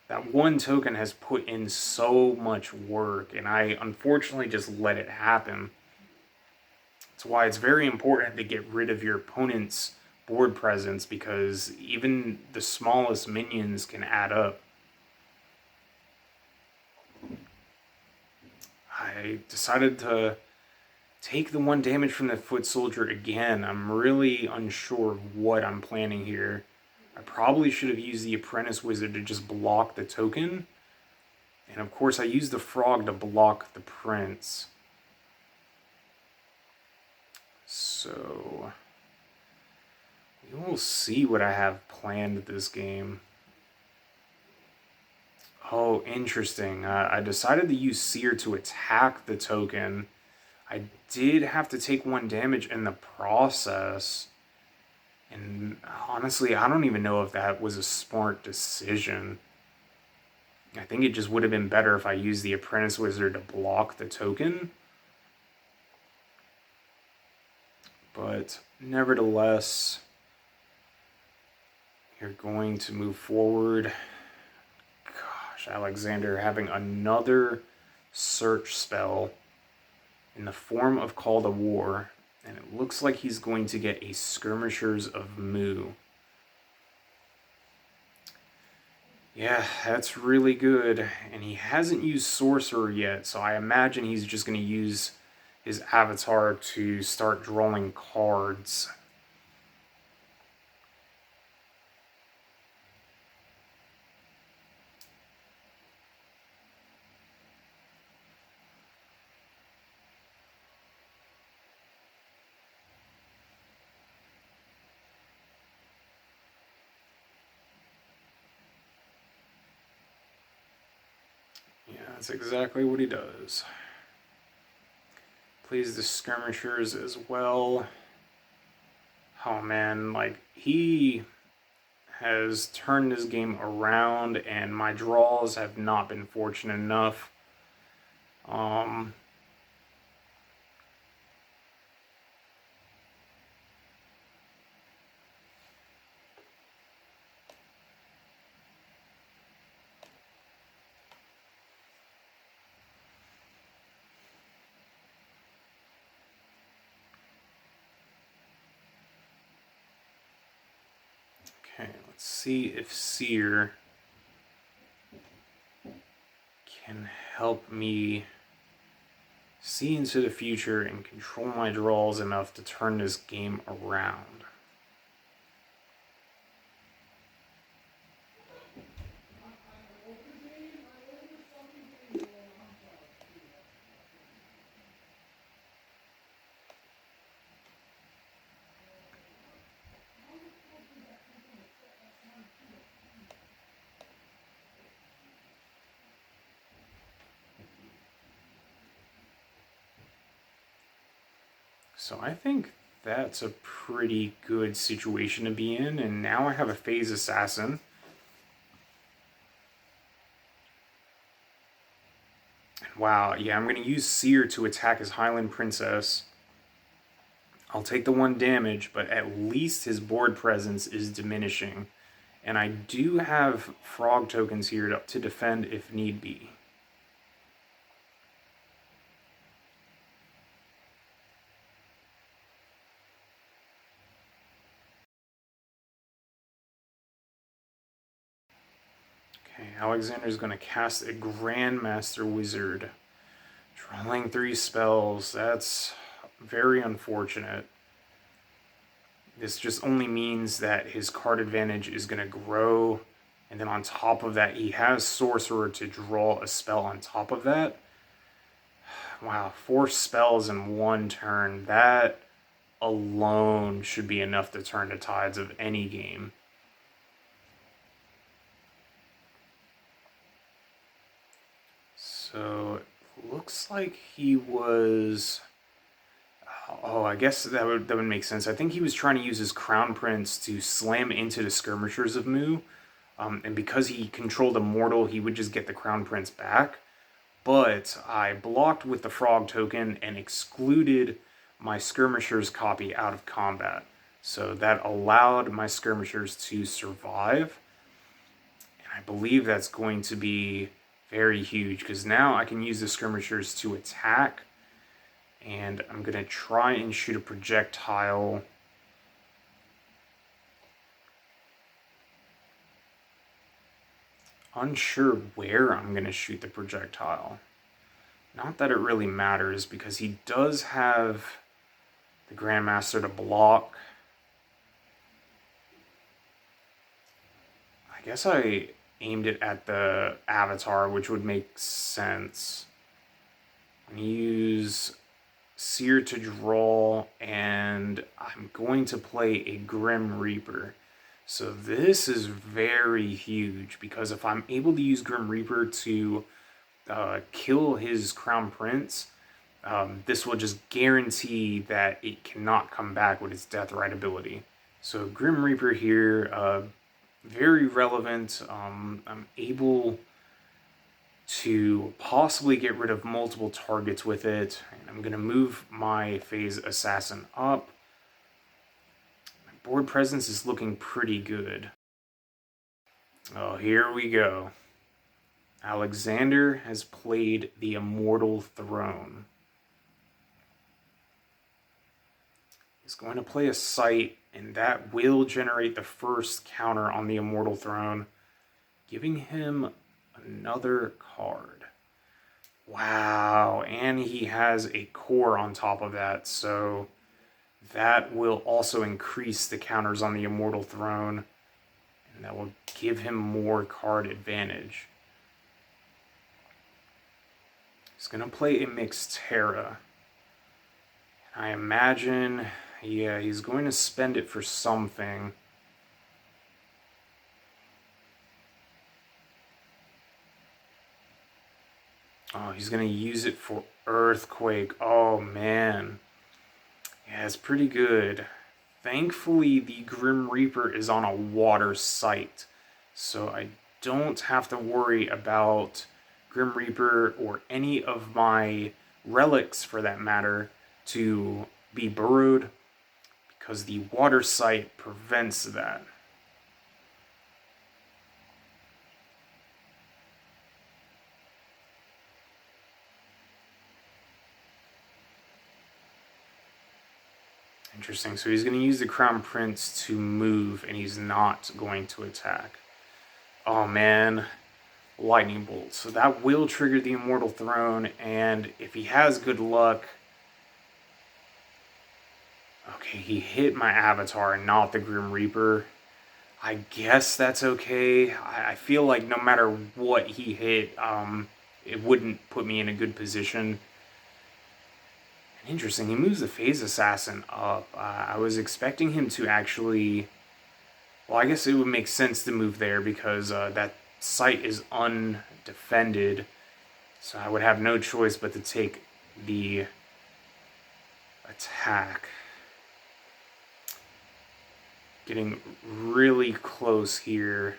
That one token has put in so much work, and I unfortunately just let it happen. That's why it's very important to get rid of your opponent's board presence, because even the smallest minions can add up. I decided to take the 1 damage from the foot soldier again. I'm really unsure of what I'm planning here. I probably should have used the Apprentice Wizard to just block the token. And of course I used the frog to block the prince. So we will see what I have planned this game. Oh, interesting. I decided to use Seer to attack the token. I did have to take 1 damage in the process. And honestly, I don't even know if that was a smart decision. I think it just would have been better if I used the Apprentice Wizard to block the token. But nevertheless, you're going to move forward. Gosh, Alexander having another search spell in the form of Call to War. And it looks like he's going to get a Skirmishers of Mu. Yeah, that's really good. And he hasn't used Sorcerer yet, so I imagine he's just going to use his avatar to start drawing cards. Yeah, that's exactly what he does. Plays the Skirmishers as well. Oh man, like, he has turned his game around, and my draws have not been fortunate enough. Okay, let's see if Seer can help me see into the future and control my draws enough to turn this game around. So I think that's a pretty good situation to be in, and now I have a Phase Assassin. Wow, yeah, I'm going to use Seer to attack his Highland Princess. I'll take the 1 damage, but at least his board presence is diminishing. And I do have frog tokens here to defend if need be. Okay, Alexander's going to cast a Grandmaster Wizard. Drawing 3 spells, that's very unfortunate. This just only means that his card advantage is going to grow, and then on top of that, he has Sorcerer to draw a spell on top of that. Wow, 4 spells in 1 turn. That alone should be enough to turn the tides of any game. So it looks like he was... Oh, I guess that would make sense. I think he was trying to use his Crown Prince to slam into the Skirmishers of Mu. And because he controlled Immortal, he would just get the Crown Prince back. But I blocked with the Frog token and excluded my Skirmishers copy out of combat. So that allowed my Skirmishers to survive. And I believe that's going to be very huge, because now I can use the skirmishers to attack, and I'm going to try and shoot a projectile. Unsure where I'm going to shoot the projectile. Not that it really matters, because he does have the Grandmaster to block. I guess I aimed it at the Avatar, which would make sense. I'm going to use Seer to draw, and I'm going to play a Grim Reaper. So this is very huge, because if I'm able to use Grim Reaper to kill his Crown Prince, this will just guarantee that it cannot come back with its Death Right ability. So Grim Reaper here, very relevant. I'm able to possibly get rid of multiple targets with it. And I'm going to move my Phase Assassin up. My board presence is looking pretty good. Oh, here we go. Alexander has played the Immortal Throne. He's going to play a sight, and that will generate the first counter on the Immortal Throne, giving him another card. Wow, and he has a core on top of that, so that will also increase the counters on the Immortal Throne, and that will give him more card advantage. He's going to play a Mixterra. I imagine, yeah, he's going to spend it for something. Oh, he's going to use it for Earthquake. Oh, man. Yeah, it's pretty good. Thankfully, the Grim Reaper is on a water site, so I don't have to worry about Grim Reaper or any of my relics, for that matter, to be burrowed, because the water site prevents that. Interesting. So he's going to use the Crown Prince to move, and he's not going to attack. Oh, man. Lightning Bolt. So that will trigger the Immortal Throne, and if he has good luck... Okay, he hit my Avatar and not the Grim Reaper. I guess that's okay. I feel like no matter what he hit, it wouldn't put me in a good position. Interesting, he moves the Phase Assassin up. I was expecting him to actually... Well, I guess it would make sense to move there, because that site is undefended. So I would have no choice but to take the attack. Getting really close here.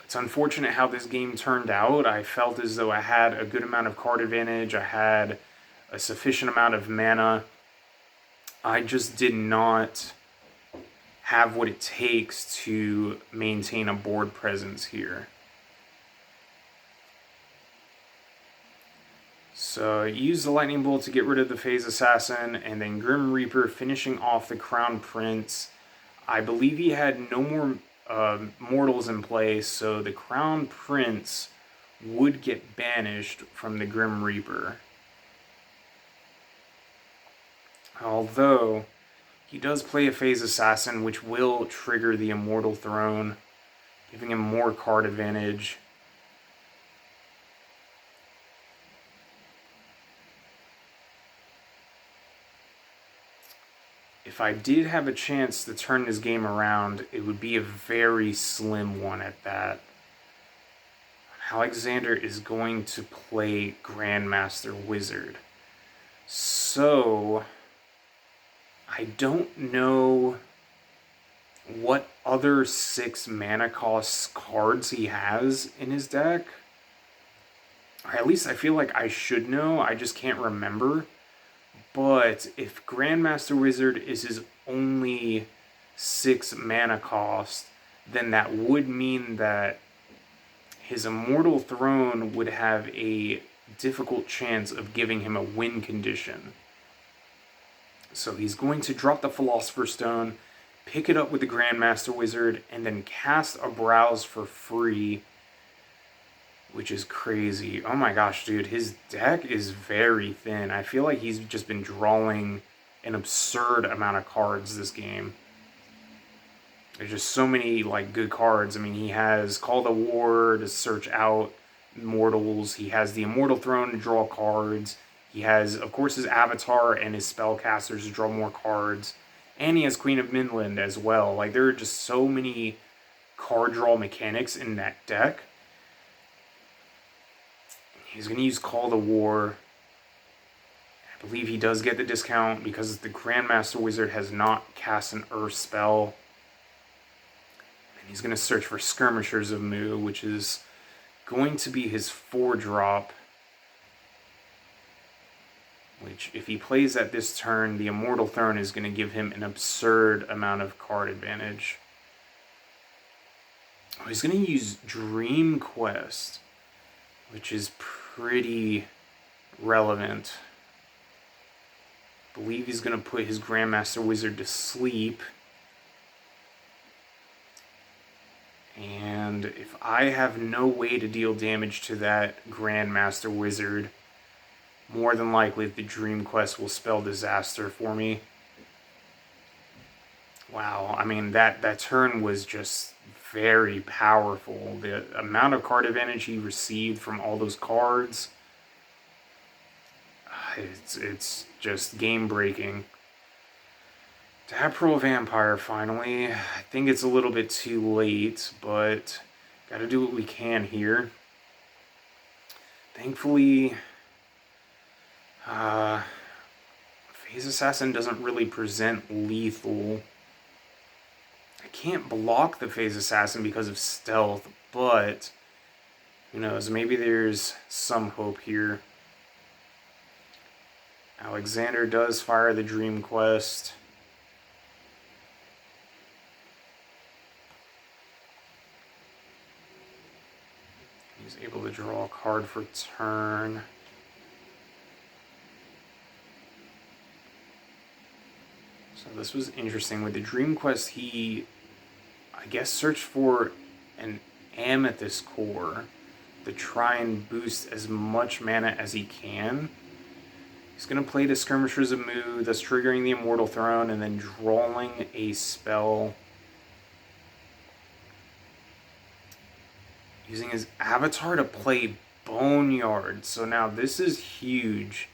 It's unfortunate how this game turned out. I felt as though I had a good amount of card advantage. I had a sufficient amount of mana. I just did not have what it takes to maintain a board presence here. So use the Lightning Bolt to get rid of the Phase Assassin, and then Grim Reaper finishing off the Crown Prince. I believe he had no more mortals in play, so the Crown Prince would get banished from the Grim Reaper. Although, he does play a Phase Assassin, which will trigger the Immortal Throne, giving him more card advantage. If I did have a chance to turn this game around, it would be a very slim one at that. Alexander is going to play Grandmaster Wizard. So, I don't know what other 6 mana cost cards he has in his deck. Or at least I feel like I should know, I just can't remember. But if Grandmaster Wizard is his only 6 mana cost, then that would mean that his Immortal Throne would have a difficult chance of giving him a win condition. So he's going to drop the Philosopher Stone, pick it up with the Grandmaster Wizard, and then cast a Browse for free, which is crazy. Oh my gosh, dude, his deck is very thin. I feel like he's just been drawing an absurd amount of cards this game. There's just so many like good cards. I mean, he has Call to War to search out mortals. He has the Immortal Throne to draw cards. He has, of course, his Avatar and his Spellcasters to draw more cards. And he has Queen of Midland as well. Like, there are just so many card draw mechanics in that deck. He's going to use Call to War. I believe he does get the discount because the Grandmaster Wizard has not cast an Earth spell. And he's going to search for Skirmishers of Mu, which is going to be his 4-drop. Which, if he plays at this turn, the Immortal Throne is going to give him an absurd amount of card advantage. Oh, he's going to use Dream Quest, which is pretty relevant. I believe he's going to put his Grandmaster Wizard to sleep. And if I have no way to deal damage to that Grandmaster Wizard, more than likely the Dream Quest will spell disaster for me. Wow, I mean, that turn was just very powerful. The amount of card advantage he received from all those cards, it's just game-breaking. Daperyll Vampire, finally. I think it's a little bit too late, but gotta do what we can here. Thankfully, Phase Assassin doesn't really present lethal. I can't block the Phase Assassin because of stealth, but who knows, maybe there's some hope here. Alexander does fire the Dream Quest. He's able to draw a card for turn. So this was interesting. With the Dream Quest, he, I guess, searched for an Amethyst Core to try and boost as much mana as he can. He's going to play the Skirmishers of Mu, thus triggering the Immortal Throne, and then drawing a spell. Using his Avatar to play Boneyard. So now this is huge.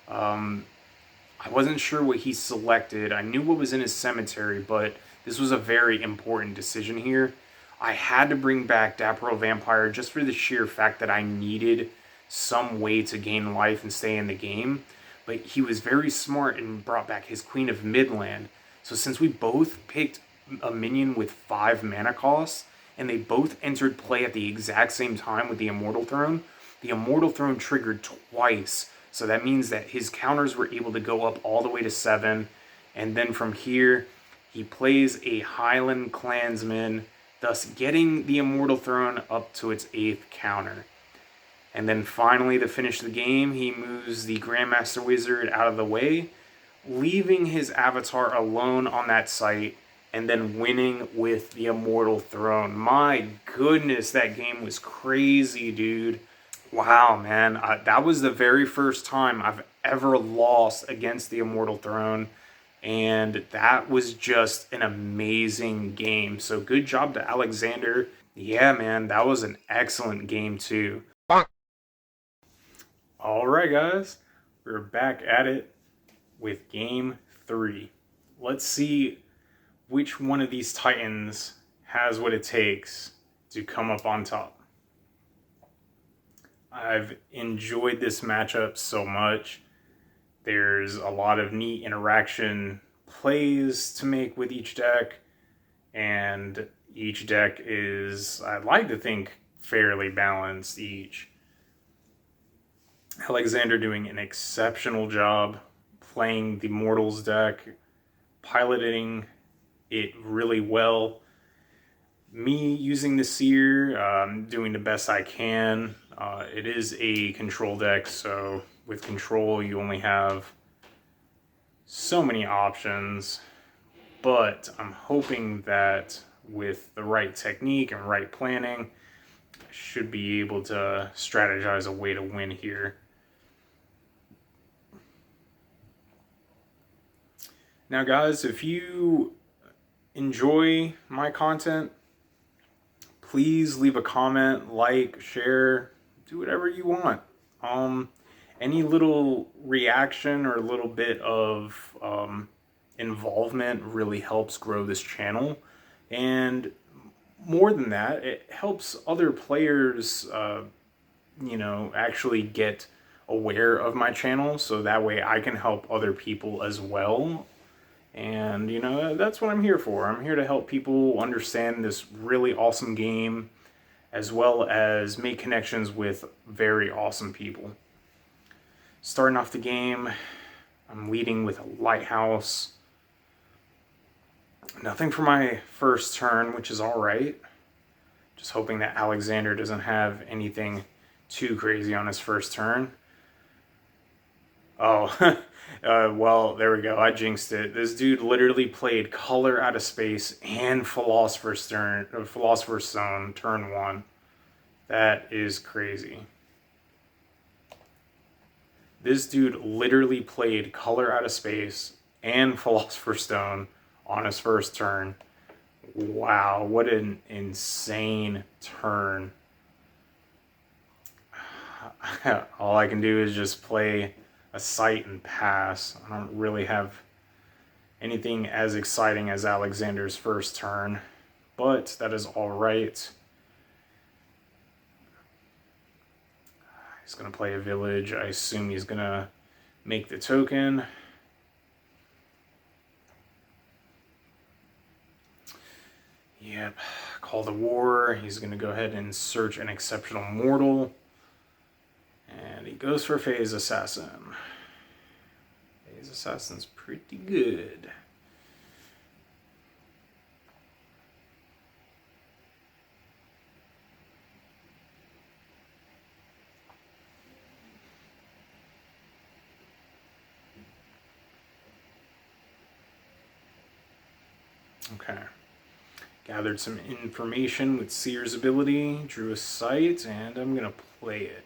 I wasn't sure what he selected. I knew what was in his cemetery, but this was a very important decision here. I had to bring back Daperyll Vampire just for the sheer fact that I needed some way to gain life and stay in the game. But he was very smart and brought back his Queen of Midland. So since we both picked a minion with 5 mana costs, and they both entered play at the exact same time with the Immortal Throne triggered twice. So that means that his counters were able to go up all the way to 7. And then from here, he plays a Highland Clansman, thus getting the Immortal Throne up to its 8th counter. And then finally, to finish the game, he moves the Grandmaster Wizard out of the way, leaving his Avatar alone on that site, and then winning with the Immortal Throne. My goodness, that game was crazy, dude. Wow, man. That was the very first time I've ever lost against the Immortal Throne, and that was just an amazing game. So good job to Alexander. Yeah, man, that was an excellent game, too. Alright, guys. We're back at it with Game 3. Let's see which one of these Titans has what it takes to come up on top. I've enjoyed this matchup so much. There's a lot of neat interaction plays to make with each deck, and each deck is, I'd like to think, fairly balanced each. Alexander doing an exceptional job playing the Mortals deck, piloting it really well. me using the Seer, doing the best I can. It is a control deck, so with control you only have so many options, but I'm hoping that with the right technique and right planning, I should be able to strategize a way to win here. Now guys, if you enjoy my content, please leave a comment, like, share, do whatever you want. Any little reaction or a little bit of involvement really helps grow this channel. And more than that, it helps other players, you know, actually get aware of my channel, so that way I can help other people as well. And, you know, that's what I'm here for. I'm here to help people understand this really awesome game, as well as make connections with very awesome people. Starting off the game, I'm leading with a Lighthouse. Nothing for my first turn, which is alright. Just hoping that Alexander doesn't have anything too crazy on his first turn. Oh, well, there we go. I jinxed it. This dude literally played Color Out of Space and Philosopher's Stone turn 1. That is crazy. This dude literally played Color Out of Space and Philosopher's Stone on his first turn. Wow, what an insane turn. All I can do is just play a sight and pass. I don't really have anything as exciting as Alexander's first turn, but that is all right. He's going to play a village. I assume he's going to make the token. Yep, call the war. He's going to go ahead and search an exceptional mortal. And he goes for Phase Assassin. Phase Assassin's pretty good. Okay. Gathered some information with Seer's ability, drew a sight, and I'm going to play it.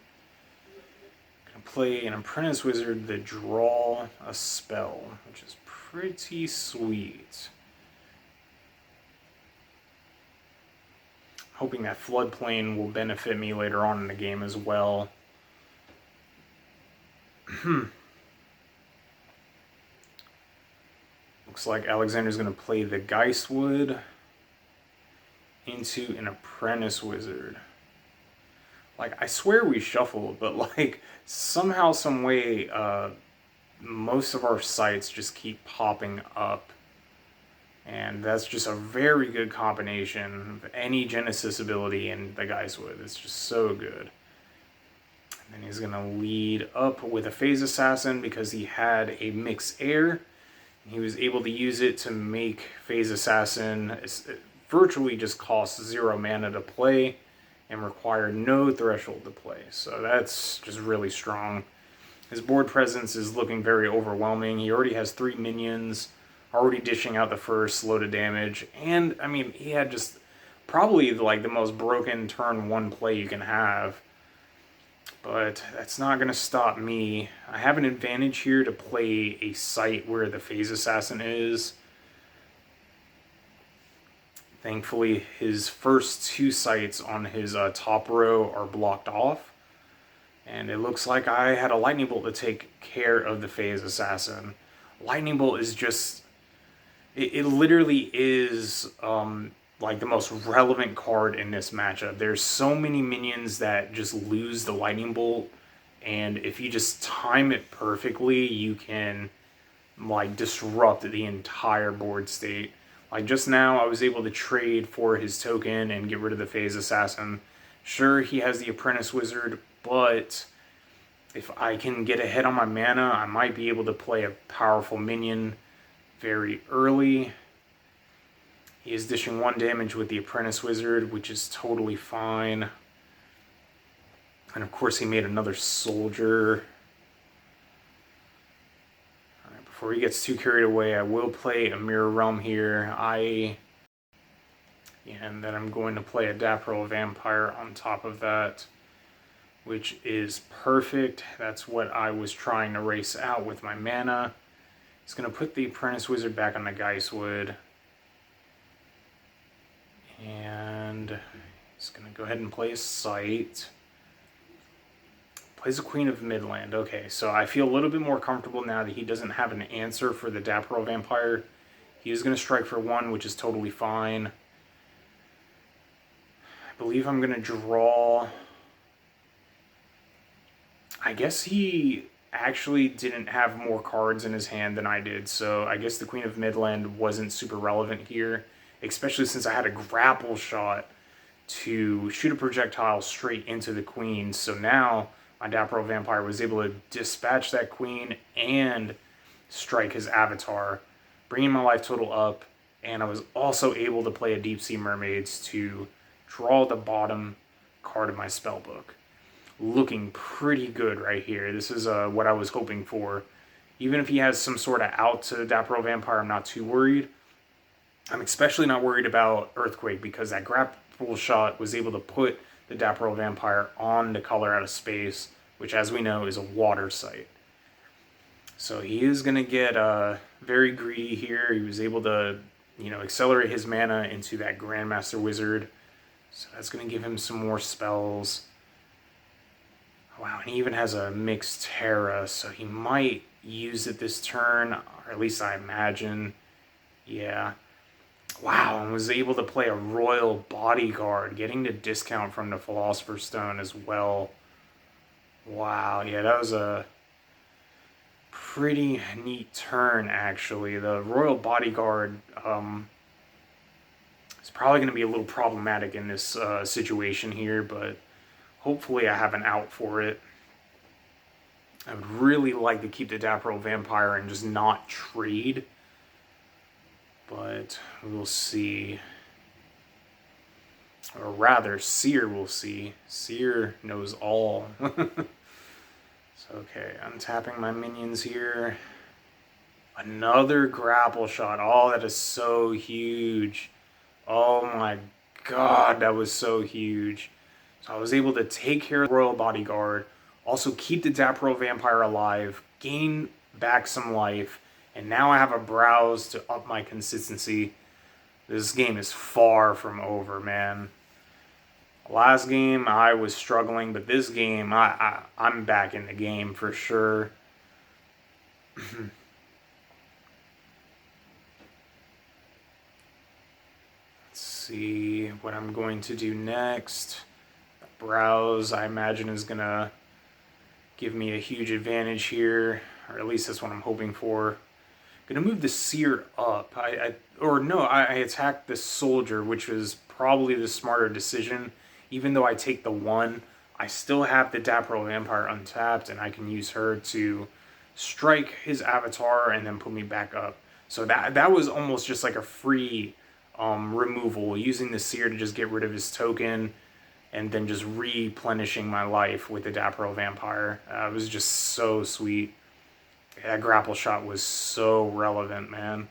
Play an Apprentice Wizard that draw a spell, which is pretty sweet. Hoping that Floodplain will benefit me later on in the game as well. Looks like Alexander's going to play the Geistwood into an Apprentice Wizard. Like, I swear we shuffled, but like, somehow, some way, most of our sites just keep popping up. And that's just a very good combination of any Genesis ability and the Geistwood. It's just so good. And then he's going to lead up with a Phase Assassin because he had a Mix Air. And he was able to use it to make Phase Assassin. It virtually just costs 0 mana to play and required no threshold to play. So that's just really strong. His board presence is looking very overwhelming. He already has 3 minions, already dishing out the first load of damage. And, I mean, he had just probably like the most broken turn 1 play you can have. But that's not going to stop me. I have an advantage here to play a site where the Phase Assassin is. Thankfully, his first 2 sites on his top row are blocked off. And it looks like I had a Lightning Bolt to take care of the Phase Assassin. Lightning Bolt is just... It literally is like the most relevant card in this matchup. There's so many minions that just lose the Lightning Bolt. And if you just time it perfectly, you can like disrupt the entire board state. Like just now, I was able to trade for his token and get rid of the Phase Assassin. Sure, he has the Apprentice Wizard, but if I can get ahead on my mana, I might be able to play a powerful minion very early. He is dishing 1 damage with the Apprentice Wizard, which is totally fine. And of course he made another soldier. Alright, before he gets too carried away, I will play a Mirror Realm here. And then I'm going to play a Daperyll Vampire on top of that, which is perfect. That's what I was trying to race out with my mana. He's going to put the Apprentice Wizard back on the Geistwood. And he's going to go ahead and play a Sight. Plays a Queen of Midland. Okay, so I feel a little bit more comfortable now that he doesn't have an answer for the Daperyll Vampire. He is going to strike for 1, which is totally fine. I believe I'm going to draw... I guess he actually didn't have more cards in his hand than I did, so I guess the Queen of Midland wasn't super relevant here, especially since I had a Grapple Shot to shoot a projectile straight into the Queen. So now my Daperyll Vampire was able to dispatch that Queen and strike his Avatar, bringing my life total up, and I was also able to play a Deep-Sea Mermaids to draw the bottom card of my spellbook. Looking pretty good right here. This is what I was hoping for. Even if he has some sort of out to the Daperyll Vampire, I'm not too worried. I'm especially not worried about Earthquake because that Grapple Shot was able to put the Daperyll Vampire on the color out of space, which as we know is a water site. So he is going to get very greedy here. He was able to, accelerate his mana into that Grandmaster Wizard. So that's going to give him some more spells. Wow, and he even has a Mixed Terra, so he might use it this turn, or at least I imagine. Yeah. Wow, and was able to play a Royal Bodyguard, getting the discount from the Philosopher's Stone as well. Wow, yeah, that was a pretty neat turn, actually. The Royal Bodyguard is probably going to be a little problematic in this situation here, but hopefully I have an out for it. I would really like to keep the Daperyll Vampire and just not trade. But we'll see. Or rather, Seer will see. Seer knows all. So, okay, untapping my minions here. Another Grapple Shot. Oh, that is so huge. Oh my god, that was so huge. So I was able to take care of the Royal Bodyguard, also keep the Daperyll Vampire alive, gain back some life, and now I have a browse to up my consistency. This game is far from over, man. Last game I was struggling, but this game I'm back in the game for sure. Let's see what I'm going to do next. Browse, I imagine, is going to give me a huge advantage here, or at least that's what I'm hoping for. Going to move the Seer up. I attacked the Soldier, which was probably the smarter decision. Even though I take the 1, I still have the Daperyll Vampire untapped, and I can use her to strike his Avatar and then put me back up. So that was almost just like a free removal, using the Seer to just get rid of his token, and then just replenishing my life with the Daperyll Vampire. It was just so sweet. That Grapple Shot was so relevant, man.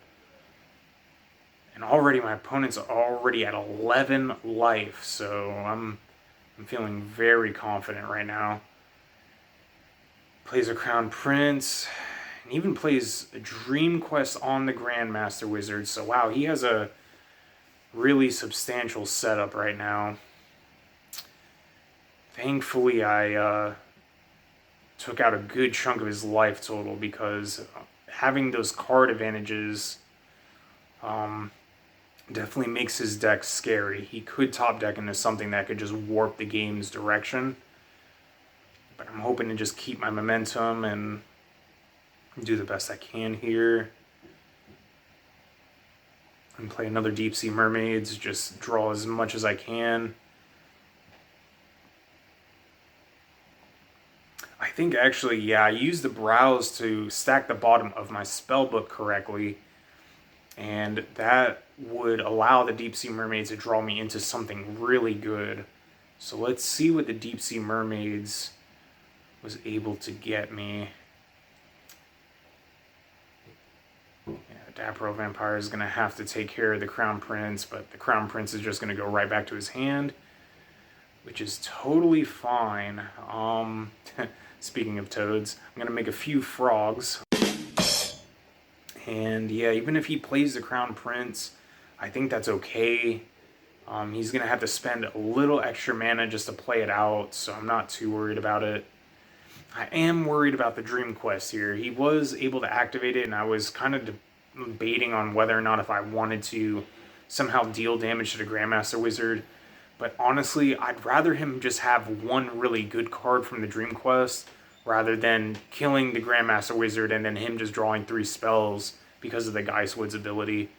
And already my opponent's already at 11 life, so I'm feeling very confident right now. Plays a Crown Prince, and even plays a Dream Quest on the Grandmaster Wizard. So wow, he has a really substantial setup right now. Thankfully, I took out a good chunk of his life total, because having those card advantages definitely makes his deck scary. He could top deck into something that could just warp the game's direction. But I'm hoping to just keep my momentum and do the best I can here. And play another Deep-Sea Mermaids, just draw as much as I can. I think actually, yeah, I used the browse to stack the bottom of my spellbook correctly. And that would allow the Deep-Sea Mermaids to draw me into something really good. So let's see what the Deep-Sea Mermaids was able to get me. Yeah, Daperyll Vampire is going to have to take care of the Crown Prince, but the Crown Prince is just going to go right back to his hand, which is totally fine. Speaking of toads, I'm going to make a few frogs. And yeah, even if he plays the Crown Prince, I think that's okay. He's going to have to spend a little extra mana just to play it out, so I'm not too worried about it. I am worried about the Dream Quest here. He was able to activate it, and I was kind of debating on whether or not if I wanted to somehow deal damage to the Grandmaster Wizard. But honestly, I'd rather him just have one really good card from the Dream Quest rather than killing the Grandmaster Wizard and then him just drawing 3 spells because of the Geistwood's ability.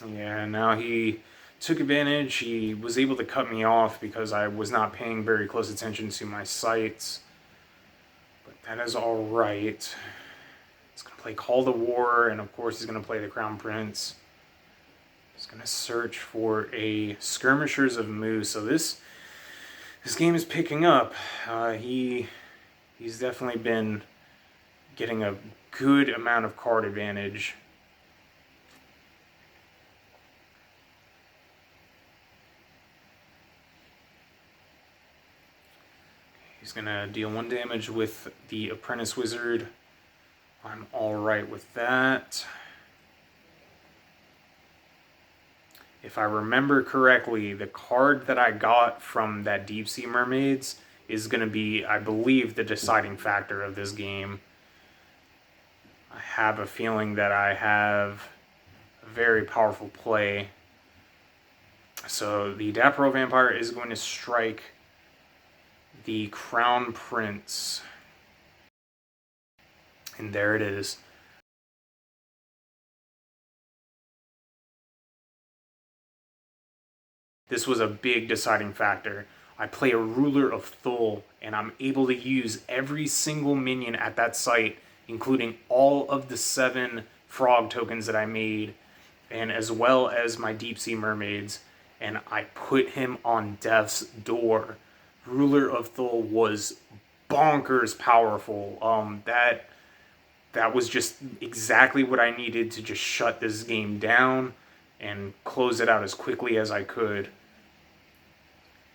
Yeah, now he took advantage. He was able to cut me off because I was not paying very close attention to my sights. But that is alright. He's going to play Call to War, and of course he's going to play the Crown Prince. He's going to search for a Skirmishers of Moose. So this game is picking up. He's definitely been getting a good amount of card advantage. He's going to deal 1 damage with the Apprentice Wizard. I'm alright with that. If I remember correctly, the card that I got from that Deep-Sea Mermaids is going to be, I believe, the deciding factor of this game. I have a feeling that I have a very powerful play. So the Daperyll Vampire is going to strike the Crown Prince. And there it is. This was a big deciding factor. I play a Ruler of Thul, and I'm able to use every single minion at that site, including all of the 7 frog tokens that I made, and as well as my Deep-Sea Mermaids, and I put him on death's door. Ruler of Thul was bonkers powerful. That was just exactly what I needed to just shut this game down and close it out as quickly as I could.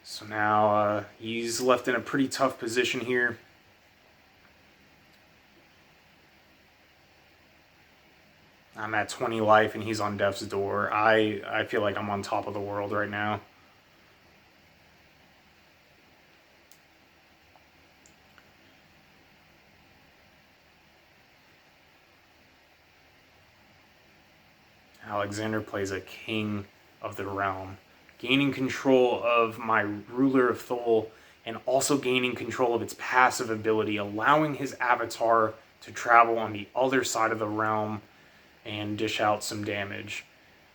So now he's left in a pretty tough position here. I'm at 20 life and he's on death's door. I feel like I'm on top of the world right now. Alexander plays a King of the Realm, gaining control of my Ruler of Thul and also gaining control of its passive ability, allowing his avatar to travel on the other side of the realm and dish out some damage.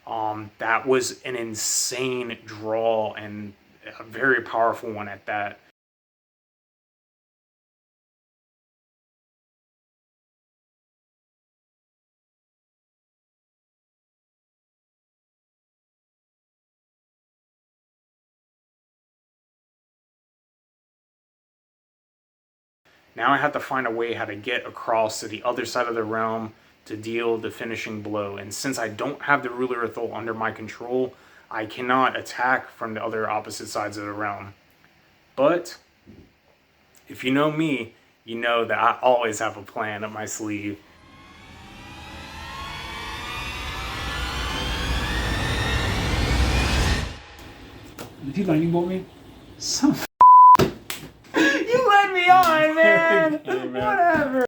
That was an insane draw and a very powerful one at that. Now I have to find a way how to get across to the other side of the realm to deal the finishing blow. And since I don't have the Ruler of Thul under my control, I cannot attack from the other opposite sides of the realm. But if you know me, you know that I always have a plan up my sleeve. Did he lightning bolt me? Son of You led me on, man! Whatever.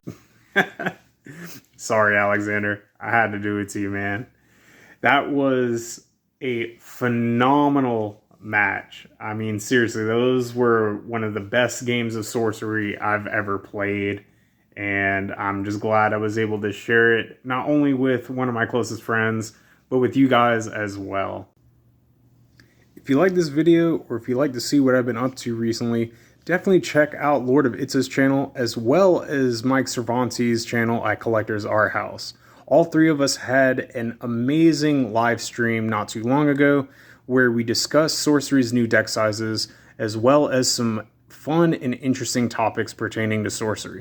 Sorry, Alexander. I had to do it to you, man. That was a phenomenal match. I mean, seriously, those were one of the best games of Sorcery I've ever played. And I'm just glad I was able to share it, not only with one of my closest friends, but with you guys as well. If you like this video, or if you like to see what I've been up to recently, definitely check out Lord of Itza's channel, as well as Mike Cervantes' channel at Collectors Our House. All three of us had an amazing live stream not too long ago, where we discussed Sorcery's new deck sizes, as well as some fun and interesting topics pertaining to Sorcery.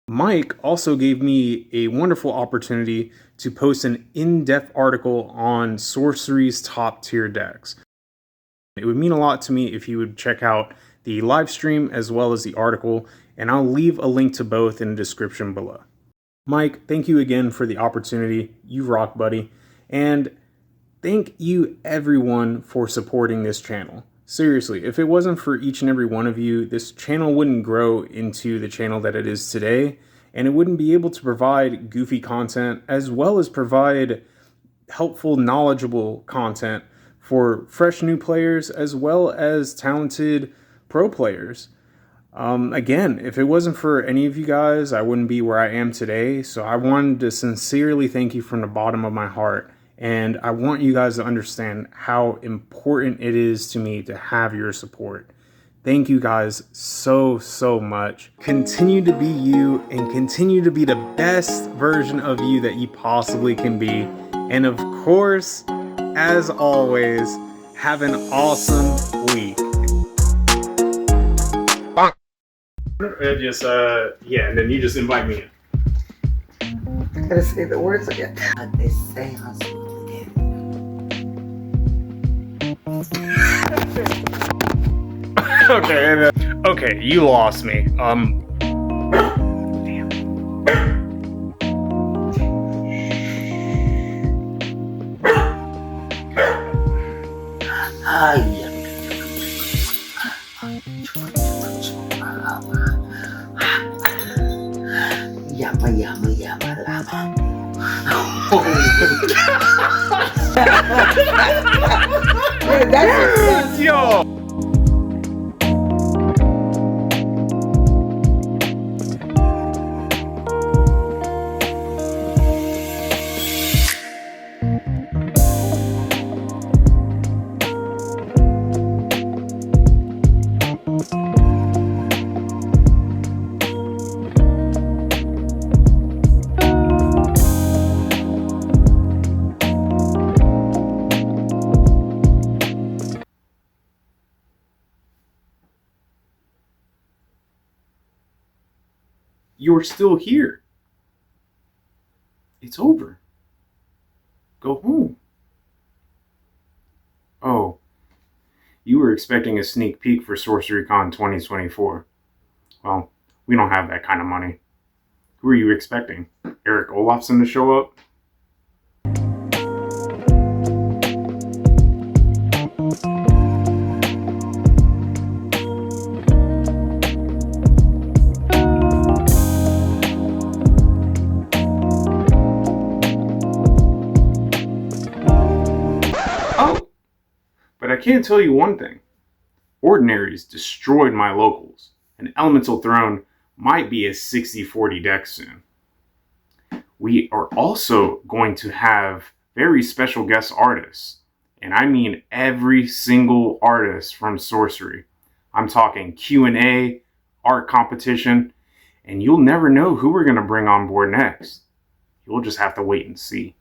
Mike also gave me a wonderful opportunity to post an in-depth article on Sorcery's top tier decks. It would mean a lot to me if you would check out the live stream as well as the article, and I'll leave a link to both in the description below. Mike, thank you again for the opportunity. You rock, buddy. And thank you everyone for supporting this channel. Seriously, if it wasn't for each and every one of you, this channel wouldn't grow into the channel that it is today, and it wouldn't be able to provide goofy content as well as provide helpful, knowledgeable content for fresh new players as well as talented pro players. Again, if it wasn't for any of you guys, I wouldn't be where I am today, so I wanted to sincerely thank you from the bottom of my heart. And I want you guys to understand how important it is to me to have your support. Thank you guys so much. Continue to be you and continue to be the best version of you that you possibly can be. And of course, as always, have an awesome week. Yeah, and then you just invite me in. I gotta say the words again. They say on Okay, you lost me. Damn. Yama lama. That's Yo! You're still here. It's over. Go home. Oh, you were expecting a sneak peek for SorceryCon 2024. Well, we don't have that kind of money. Who are you expecting? Eric Olafsson to show up? But I can tell you one thing. Ordinaries destroyed my locals, and Elemental Throne might be a 60-40 deck soon. We are also going to have very special guest artists, and I mean every single artist from Sorcery. I'm talking Q&A, art competition, and you'll never know who we're going to bring on board next. You'll just have to wait and see.